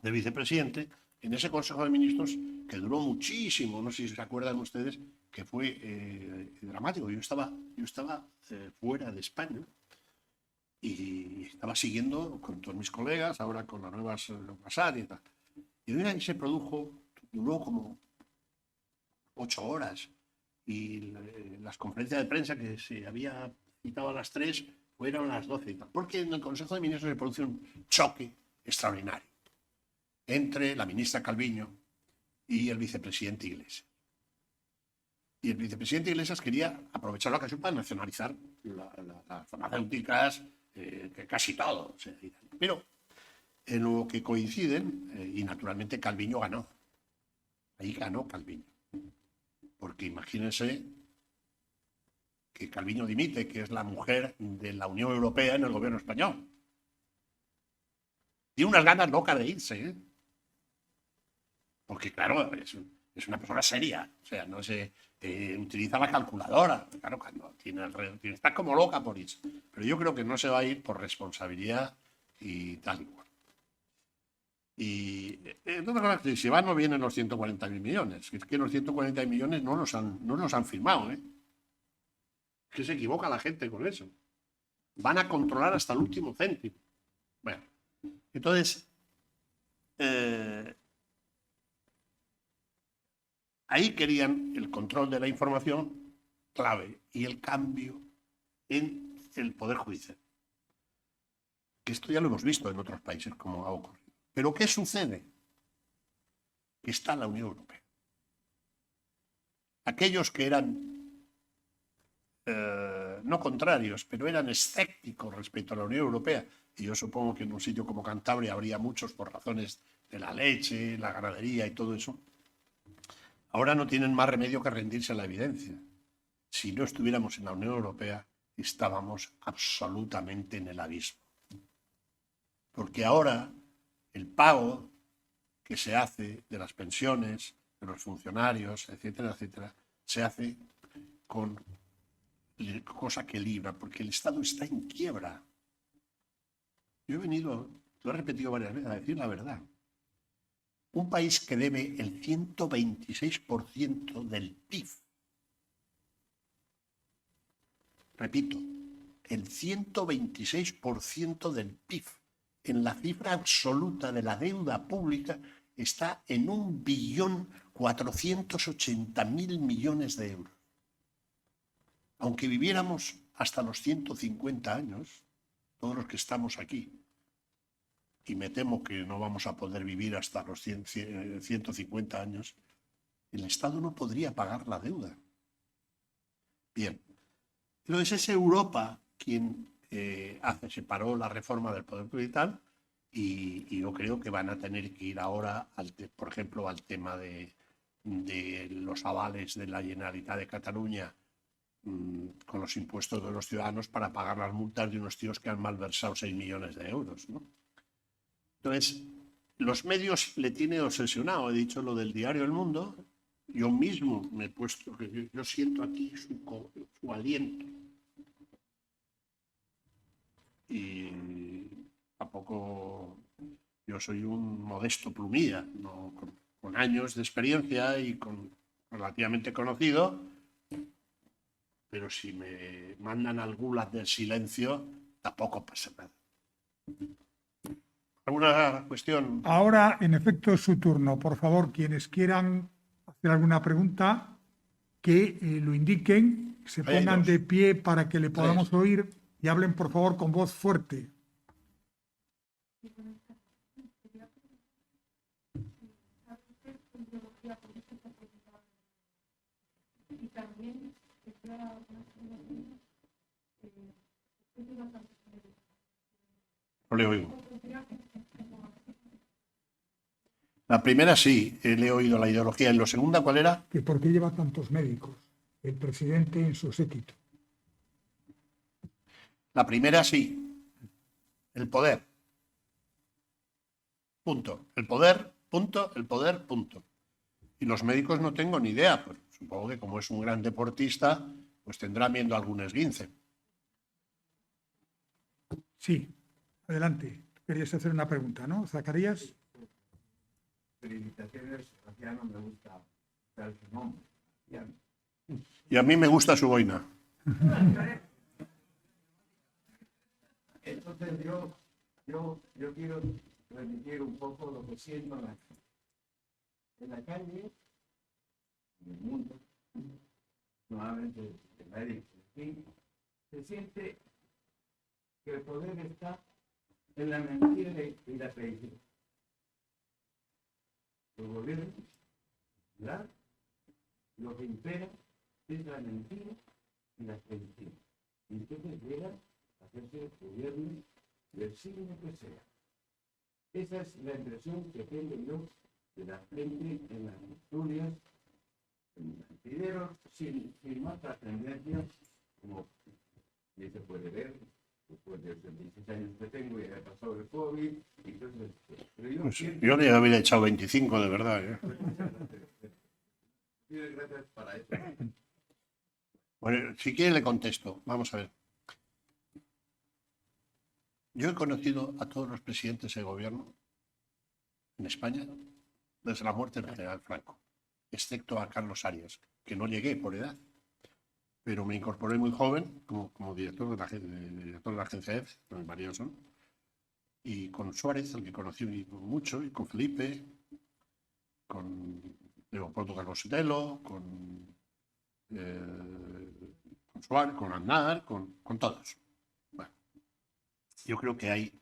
de vicepresidente, en ese Consejo de Ministros, que duró muchísimo, no sé si se acuerdan ustedes, que fue dramático. Yo estaba fuera de España y estaba siguiendo con todos mis colegas, ahora con las nuevas WhatsApp y tal. Y ahí se produjo, duró como 8 horas, y las conferencias de prensa que se había citado a las 3 fueron a las 12 y tal, porque en el Consejo de Ministros se produce un choque extraordinario entre la ministra Calviño y el vicepresidente Iglesias. Y el vicepresidente Iglesias quería aprovechar la ocasión para nacionalizar las farmacéuticas, que casi todo. O sea, pero en lo que coinciden, y naturalmente Calviño ganó. Ahí ganó Calviño. Porque imagínense que Calviño dimite, que es la mujer de la Unión Europea en el gobierno español. Tiene unas ganas locas de irse, ¿eh? Porque, claro, es una persona seria. O sea, no se utiliza la calculadora. Claro, cuando está como loca por irse. Pero yo creo que no se va a ir por responsabilidad y tal y cual. Y entonces, si van, no vienen los 140.000 millones. Es que los 140 millones no los han firmado, ¿eh? Es que se equivoca la gente con eso. Van a controlar hasta el último céntimo. Bueno, entonces, ahí querían el control de la información clave y el cambio en el Poder Judicial. Que esto ya lo hemos visto en otros países, como ha ocurrido. ¿Pero qué sucede? Que está la Unión Europea. Aquellos que eran no contrarios, pero eran escépticos respecto a la Unión Europea. Y yo supongo que en un sitio como Cantabria habría muchos por razones de la leche, la ganadería y todo eso. Ahora no tienen más remedio que rendirse a la evidencia. Si no estuviéramos en la Unión Europea, estábamos absolutamente en el abismo. Porque ahora el pago que se hace de las pensiones, de los funcionarios, etcétera, etcétera, se hace con cosa que libra, porque el Estado está en quiebra. Yo he venido, lo he repetido varias veces, a decir la verdad. Un país que debe el 126% del PIB. Repito, el 126% del PIB en la cifra absoluta de la deuda pública está en 1.480.000 millones de euros. Aunque viviéramos hasta los 150 años, todos los que estamos aquí, y me temo que no vamos a poder vivir hasta los 150 años, el Estado no podría pagar la deuda. Bien, entonces es Europa quien separó la reforma del poder judicial y yo creo que van a tener que ir ahora, por ejemplo, al tema de los avales de la Generalitat de Cataluña con los impuestos de los ciudadanos para pagar las multas de unos tíos que han malversado 6 millones de euros, ¿no? Entonces, los medios le tienen obsesionado. He dicho lo del diario El Mundo. Yo mismo me he puesto, yo siento aquí su aliento. Y tampoco yo soy un modesto plumilla, ¿no? Con años de experiencia y relativamente conocido, pero si me mandan al gulag del silencio, tampoco pasa nada. ¿Alguna cuestión? Ahora, en efecto, es su turno. Por favor, quienes quieran hacer alguna pregunta, que lo indiquen, se pongan de pie para que le podamos oír y hablen, por favor, con voz fuerte. No le oigo. La primera sí, le he oído la ideología. ¿Y la segunda cuál era? Que ¿por qué lleva tantos médicos el presidente en su séquito? La primera sí, el poder. Punto. El poder, punto. El poder, punto. Y los médicos no tengo ni idea. Pues supongo que como es un gran deportista, pues tendrá miedo a algún esguince. Sí, adelante. Querías hacer una pregunta, ¿no, Zacarías? Felicitaciones, Graciano, me gusta su nombre. Y a mí me gusta su boina. Entonces yo quiero transmitir un poco lo que siento en la calle, en el mundo, nuevamente de médicos. Se siente que el poder está en la mentira y la traición. Los gobiernos, ¿verdad? Lo que impera es la mentira y la traición. Y entonces llega a hacerse gobierno del signo que sea. Esa es la impresión que tengo yo de la gente en las tertulias, en los mentideros, sin más trascendencia, como ya se puede ver, después de los 26 años que tengo, ya he pasado el COVID, entonces, pero yo Pues siento... yo le habría echado 25, de verdad. Gracias para eso. Bueno, si quiere le contesto. Vamos a ver. Yo he conocido a todos los presidentes de gobierno en España desde la muerte del general Franco, excepto a Carlos Arias, que no llegué por edad, pero me incorporé muy joven como director de la agencia EFE, con el marido son, y con Suárez, al que conocí mucho, y con Felipe, con Leopoldo Carlos Sotelo, con Suárez, con Aznar, con todos. Bueno, yo creo que hay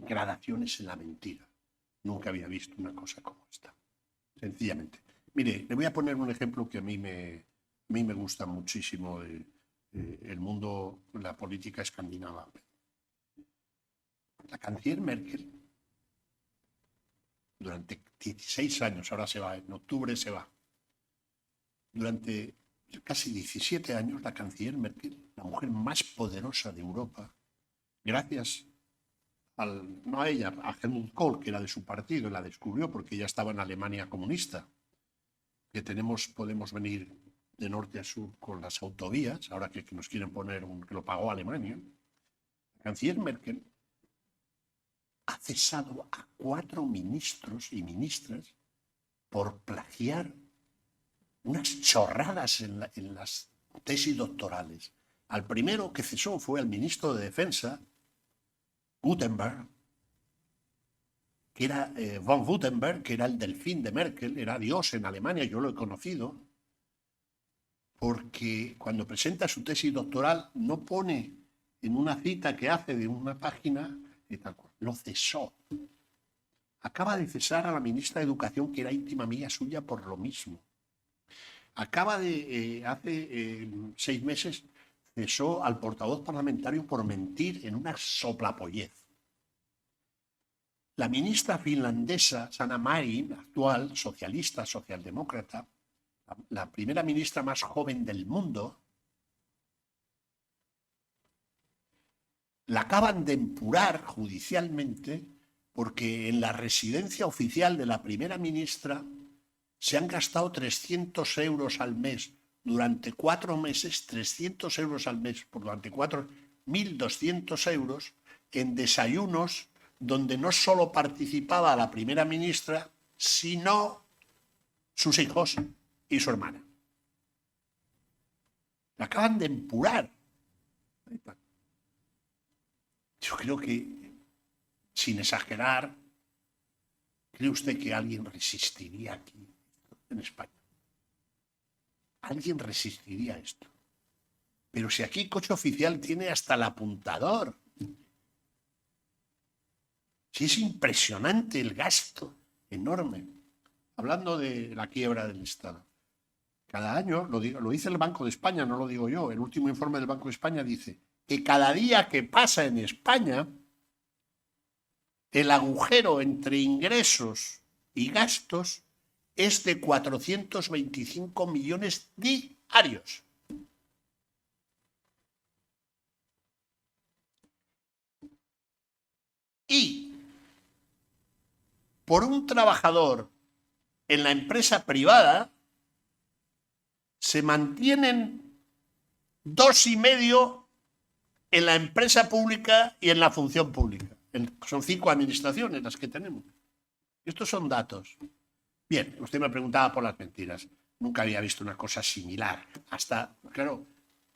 gradaciones en la mentira. Nunca había visto una cosa como esta, sencillamente. Mire, le voy a poner un ejemplo que a mí me mí me gusta muchísimo el mundo, la política escandinava. La canciller Merkel, durante 16 años, ahora se va, en octubre se va, durante casi 17 años, la canciller Merkel, la mujer más poderosa de Europa, gracias no a ella, a Helmut Kohl, que era de su partido, y la descubrió porque ella estaba en Alemania comunista, que podemos venir de norte a sur con las autovías, ahora que nos quieren poner que lo pagó Alemania. La canciller Merkel ha cesado a 4 ministros y ministras por plagiar unas chorradas en las tesis doctorales. Al primero que cesó fue al ministro de Defensa, Gutenberg, que era von Gutenberg, que era el delfín de Merkel, era Dios en Alemania, yo lo he conocido, porque cuando presenta su tesis doctoral no pone en una cita que hace de una página y tal cual, lo cesó. Acaba de cesar a la ministra de Educación, que era íntima amiga suya, por lo mismo. Acaba de, hace 6 meses, cesó al portavoz parlamentario por mentir en una soplapollez. La ministra finlandesa, Sanna Marin, actual socialista, socialdemócrata, la primera ministra más joven del mundo, la acaban de empurar judicialmente porque en la residencia oficial de la primera ministra se han gastado 300 euros al mes durante 4 meses, 300 euros al mes, durante 1.200 euros en desayunos donde no solo participaba la primera ministra, sino sus hijos y su hermana. La acaban de empurar. Yo creo que, sin exagerar, ¿cree usted que alguien resistiría aquí en España? Alguien resistiría esto. Pero si aquí Coche Oficial tiene hasta el apuntador. Si es impresionante el gasto, enorme. Hablando de la quiebra del Estado. Cada año, lo dice el Banco de España, no lo digo yo, el último informe del Banco de España dice que cada día que pasa en España, el agujero entre ingresos y gastos es de 425 millones diarios. Y por un trabajador en la empresa privada se mantienen 2,5 en la empresa pública y en la función pública. Son 5 administraciones las que tenemos. Estos son datos. Bien, usted me preguntaba por las mentiras. Nunca había visto una cosa similar. Hasta, claro,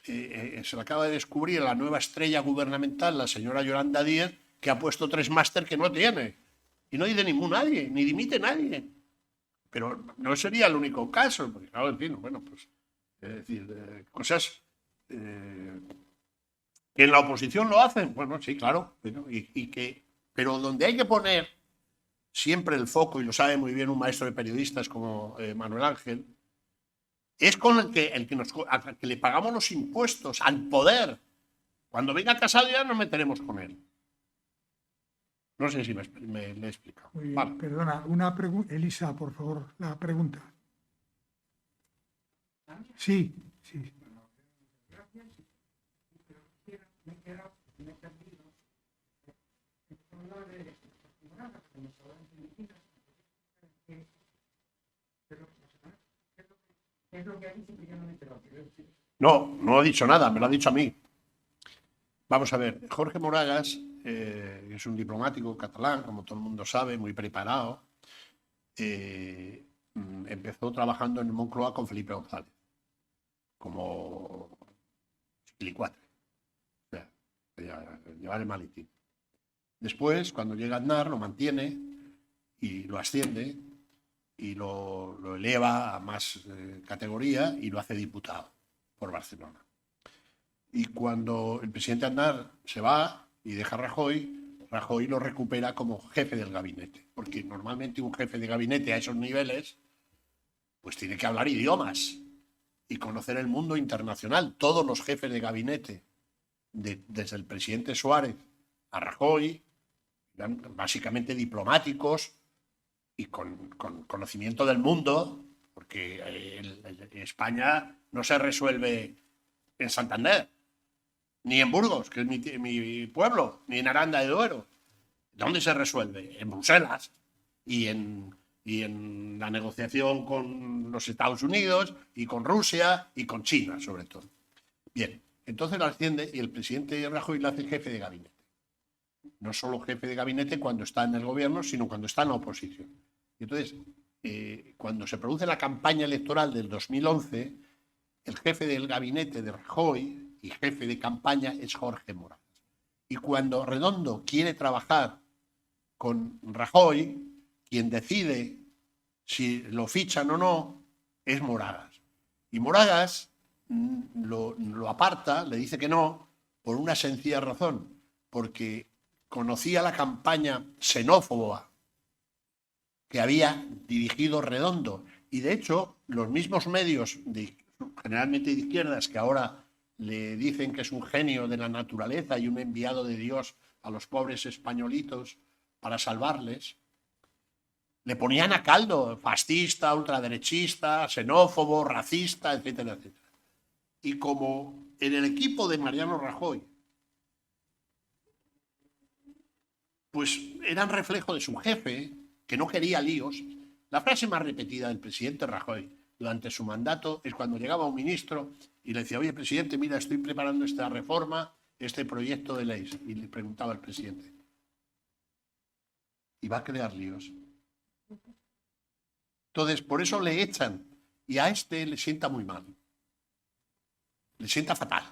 se lo acaba de descubrir la nueva estrella gubernamental, la señora Yolanda Díaz, que ha puesto 3 máster que no tiene. Y no dice nadie, ni dimite nadie. Pero no sería el único caso, porque claro, en fin, bueno, pues, es decir, cosas que en la oposición lo hacen, bueno, sí, claro, pero donde hay que poner siempre el foco, y lo sabe muy bien un maestro de periodistas como Manuel Ángel, es con al que le pagamos los impuestos, al poder. Cuando venga Casado ya nos meteremos con él. No sé si me he explicado. Muy bien, vale. Perdona, una pregunta. Elisa, por favor, la pregunta. Sí, sí. No ha dicho nada, me lo ha dicho a mí. Vamos a ver, Jorge Moragas, es un diplomático catalán, como todo el mundo sabe, muy preparado. Empezó trabajando en Moncloa con Felipe González, como chiquilicuatre, o sea, llevar el maletín. Después, cuando llega a Aznar, lo mantiene y lo asciende y lo eleva a más categoría y lo hace diputado por Barcelona. Y cuando el presidente Aznar se va y deja a Rajoy lo recupera como jefe del gabinete, porque normalmente un jefe de gabinete a esos niveles pues tiene que hablar idiomas. y conocer el mundo internacional. Todos los jefes de gabinete, desde el presidente Suárez a Rajoy, eran básicamente diplomáticos y con conocimiento del mundo, porque España no se resuelve en Santander, ni en Burgos, que es mi pueblo, ni en Aranda de Duero. ¿Dónde se resuelve? En Bruselas y en la negociación con los Estados Unidos y con Rusia y con China, sobre todo. Bien, entonces la asciende y el presidente Rajoy le hace jefe de gabinete. No solo jefe de gabinete cuando está en el gobierno, sino cuando está en la oposición. Y entonces, cuando se produce la campaña electoral del 2011, el jefe del gabinete de Rajoy y jefe de campaña es Jorge Moragas. Y cuando Redondo quiere trabajar con Rajoy, quien decide si lo fichan o no es Moragas. Y Moragas lo aparta, le dice que no, por una sencilla razón, porque conocía la campaña xenófoba que había dirigido Redondo. Y de hecho, los mismos medios, generalmente de izquierdas, que ahora le dicen que es un genio de la naturaleza y un enviado de Dios a los pobres españolitos para salvarles, le ponían a caldo, fascista, ultraderechista, xenófobo, racista, etcétera, etcétera. Y como en el equipo de Mariano Rajoy, pues eran reflejo de su jefe, que no quería líos, la frase más repetida del presidente Rajoy durante su mandato es cuando llegaba un ministro y le decía: oye, presidente, mira, estoy preparando esta reforma, este proyecto de ley. Y le preguntaba al presidente: ¿y va a crear líos? Entonces, por eso le echan, y a este le sienta muy mal. Le sienta fatal.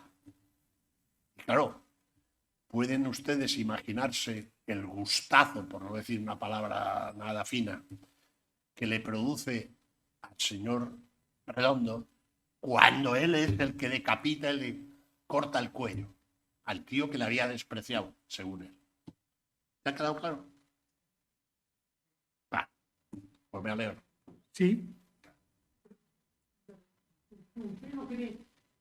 Y claro, pueden ustedes imaginarse el gustazo, por no decir una palabra nada fina, que le produce al señor Redondo cuando él es el que decapita y le corta el cuello al tío que le había despreciado, según él. ¿Te ha quedado claro? Va, pues me alegro. Sí. ¿Usted no cree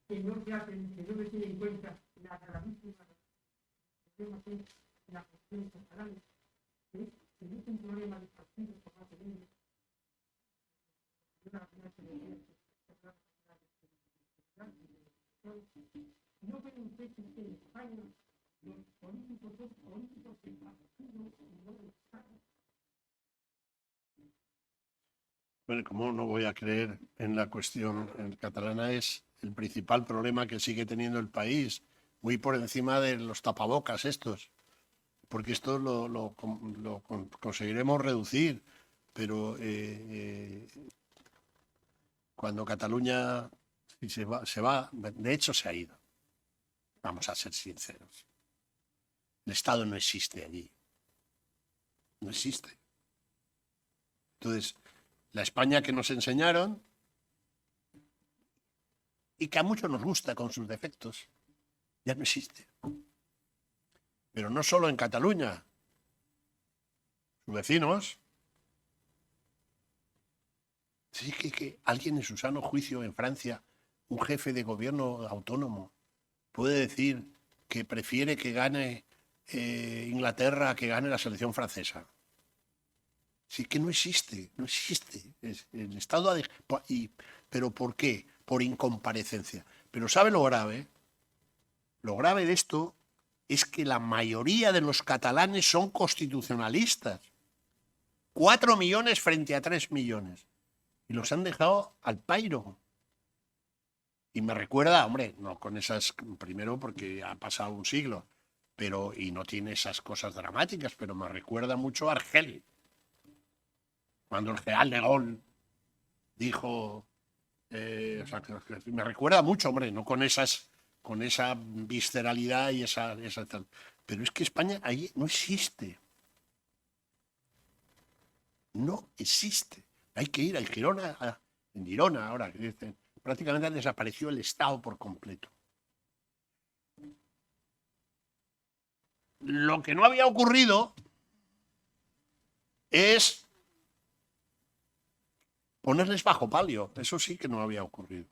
que no se tiene en cuenta la gravísima problemas en la cuestión catalana? Que es un problema de partidos por más de ellos. ¿No ve usted que en España los políticos son políticos de partidos y no de Estado? Bueno, como no voy a creer en la cuestión catalana, es el principal problema que sigue teniendo el país, muy por encima de los tapabocas estos, porque esto lo conseguiremos reducir, pero cuando Cataluña se va, de hecho se ha ido, vamos a ser sinceros, el Estado no existe allí, no existe. Entonces, la España que nos enseñaron y que a muchos nos gusta con sus defectos, ya no existe. Pero no solo en Cataluña, sus vecinos. Sí que alguien en su sano juicio en Francia, un jefe de gobierno autónomo, puede decir que prefiere que gane Inglaterra a que gane la selección francesa. Sí que no existe, no existe. El Estado ¿pero por qué? Por incomparecencia. Pero ¿sabe lo grave? Lo grave de esto es que la mayoría de los catalanes son constitucionalistas. 4 millones frente a 3 millones. Y los han dejado al pairo. Y me recuerda, hombre, no con esas, primero porque ha pasado un siglo, y no tiene esas cosas dramáticas, pero me recuerda mucho a Argel. Cuando el general de Gaulle dijo, me recuerda mucho, hombre, no con esa visceralidad y esa tal. Pero es que España ahí no existe. No existe. Hay que ir al Girona, en Girona ahora, que dicen, prácticamente desapareció el Estado por completo. Lo que no había ocurrido es ponerles bajo palio. Eso sí que no había ocurrido.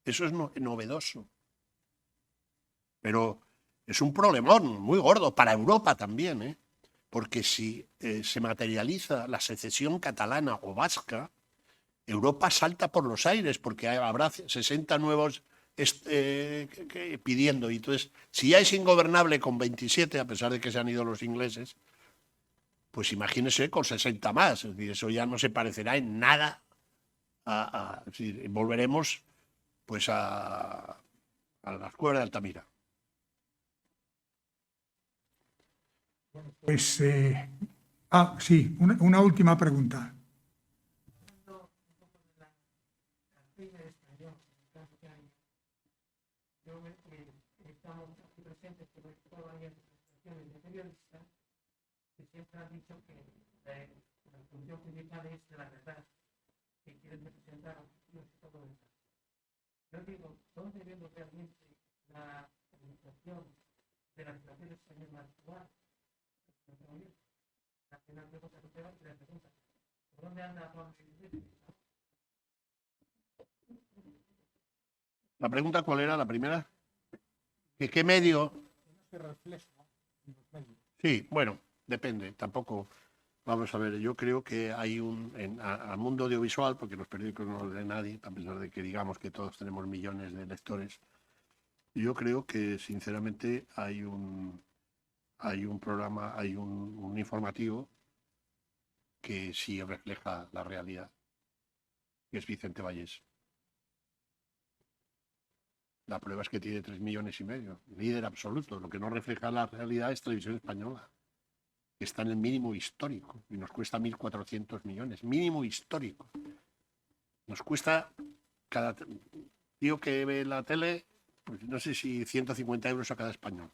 Eso es novedoso. Pero es un problemón muy gordo para Europa también, ¿eh? Porque si se materializa la secesión catalana o vasca, Europa salta por los aires porque habrá 60 nuevos pidiendo. Y entonces, si ya es ingobernable con 27, a pesar de que se han ido los ingleses, pues imagínese con 60 más. Es decir, eso ya no se parecerá en nada es decir, volveremos pues a las cuevas de Altamira. Pues, sí, una última pregunta. Estamos aquí presentes por varias asociaciones de periodistas que siempre han dicho que la función principal es de la verdad, que quieren representar a los y todo eso. Yo digo, ¿dónde vemos realmente la administración de la situación española actual? La final de cosas que la pregunta, ¿por dónde anda Juan Felipe? ¿La pregunta cuál era? ¿La primera? ¿Qué medio? Sí, bueno, depende. Tampoco, vamos a ver, yo creo que hay al mundo audiovisual, porque los periódicos no los lee nadie, a pesar de que digamos que todos tenemos millones de lectores, yo creo que sinceramente hay un programa, hay un informativo que sí refleja la realidad, que es Vicente Vallés. La prueba es que tiene 3,5 millones, líder absoluto. Lo que no refleja la realidad es Televisión Española, que está en el mínimo histórico y nos cuesta 1.400 millones. Mínimo histórico. Nos cuesta cada tío que ve la tele, pues no sé si 150 euros a cada español.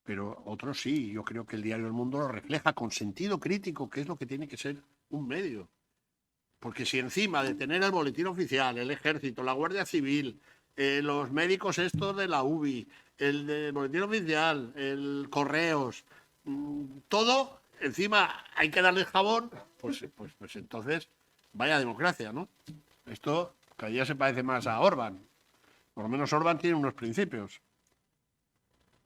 Pero otros sí. Yo creo que el diario El Mundo lo refleja con sentido crítico, que es lo que tiene que ser un medio. Porque si encima de tener el boletín oficial, el Ejército, la Guardia Civil, los médicos estos de la UBI, el de boletín oficial, el correos, todo, encima hay que darle jabón, pues entonces, vaya democracia, ¿no? Esto cada día se parece más a Orbán. Por lo menos Orbán tiene unos principios.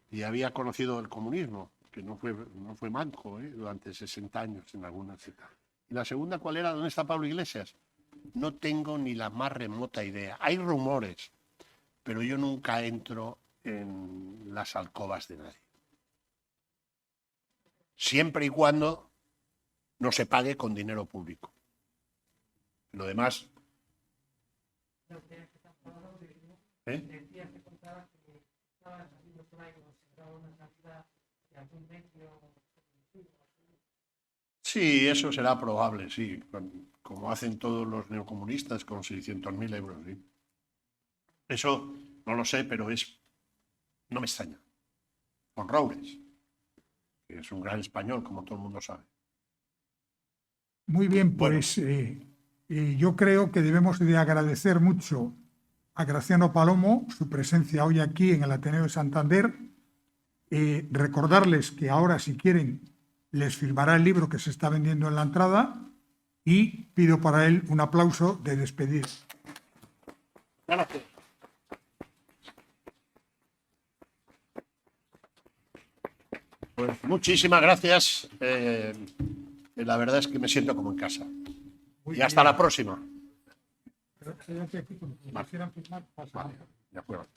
Y había conocido el comunismo, que no fue manco, durante 60 años en algunas citas. Y la segunda, ¿cuál era? ¿Dónde está Pablo Iglesias? No tengo ni la más remota idea. Hay rumores, pero yo nunca entro en las alcobas de nadie. Siempre y cuando no se pague con dinero público. Lo demás... Sí, eso será probable, sí. Como hacen todos los neocomunistas con 600.000 euros, sí. Eso no lo sé, pero no me extraña. Con Roures, que es un gran español, como todo el mundo sabe. Muy bien, pues yo creo que debemos de agradecer mucho a Graciano Palomo su presencia hoy aquí en el Ateneo de Santander. Recordarles que ahora, si quieren, les firmará el libro que se está vendiendo en la entrada y pido para él un aplauso de despedida. Gracias. Pues muchísimas gracias. La verdad es que me siento como en casa. Y hasta la próxima. Vale. De acuerdo.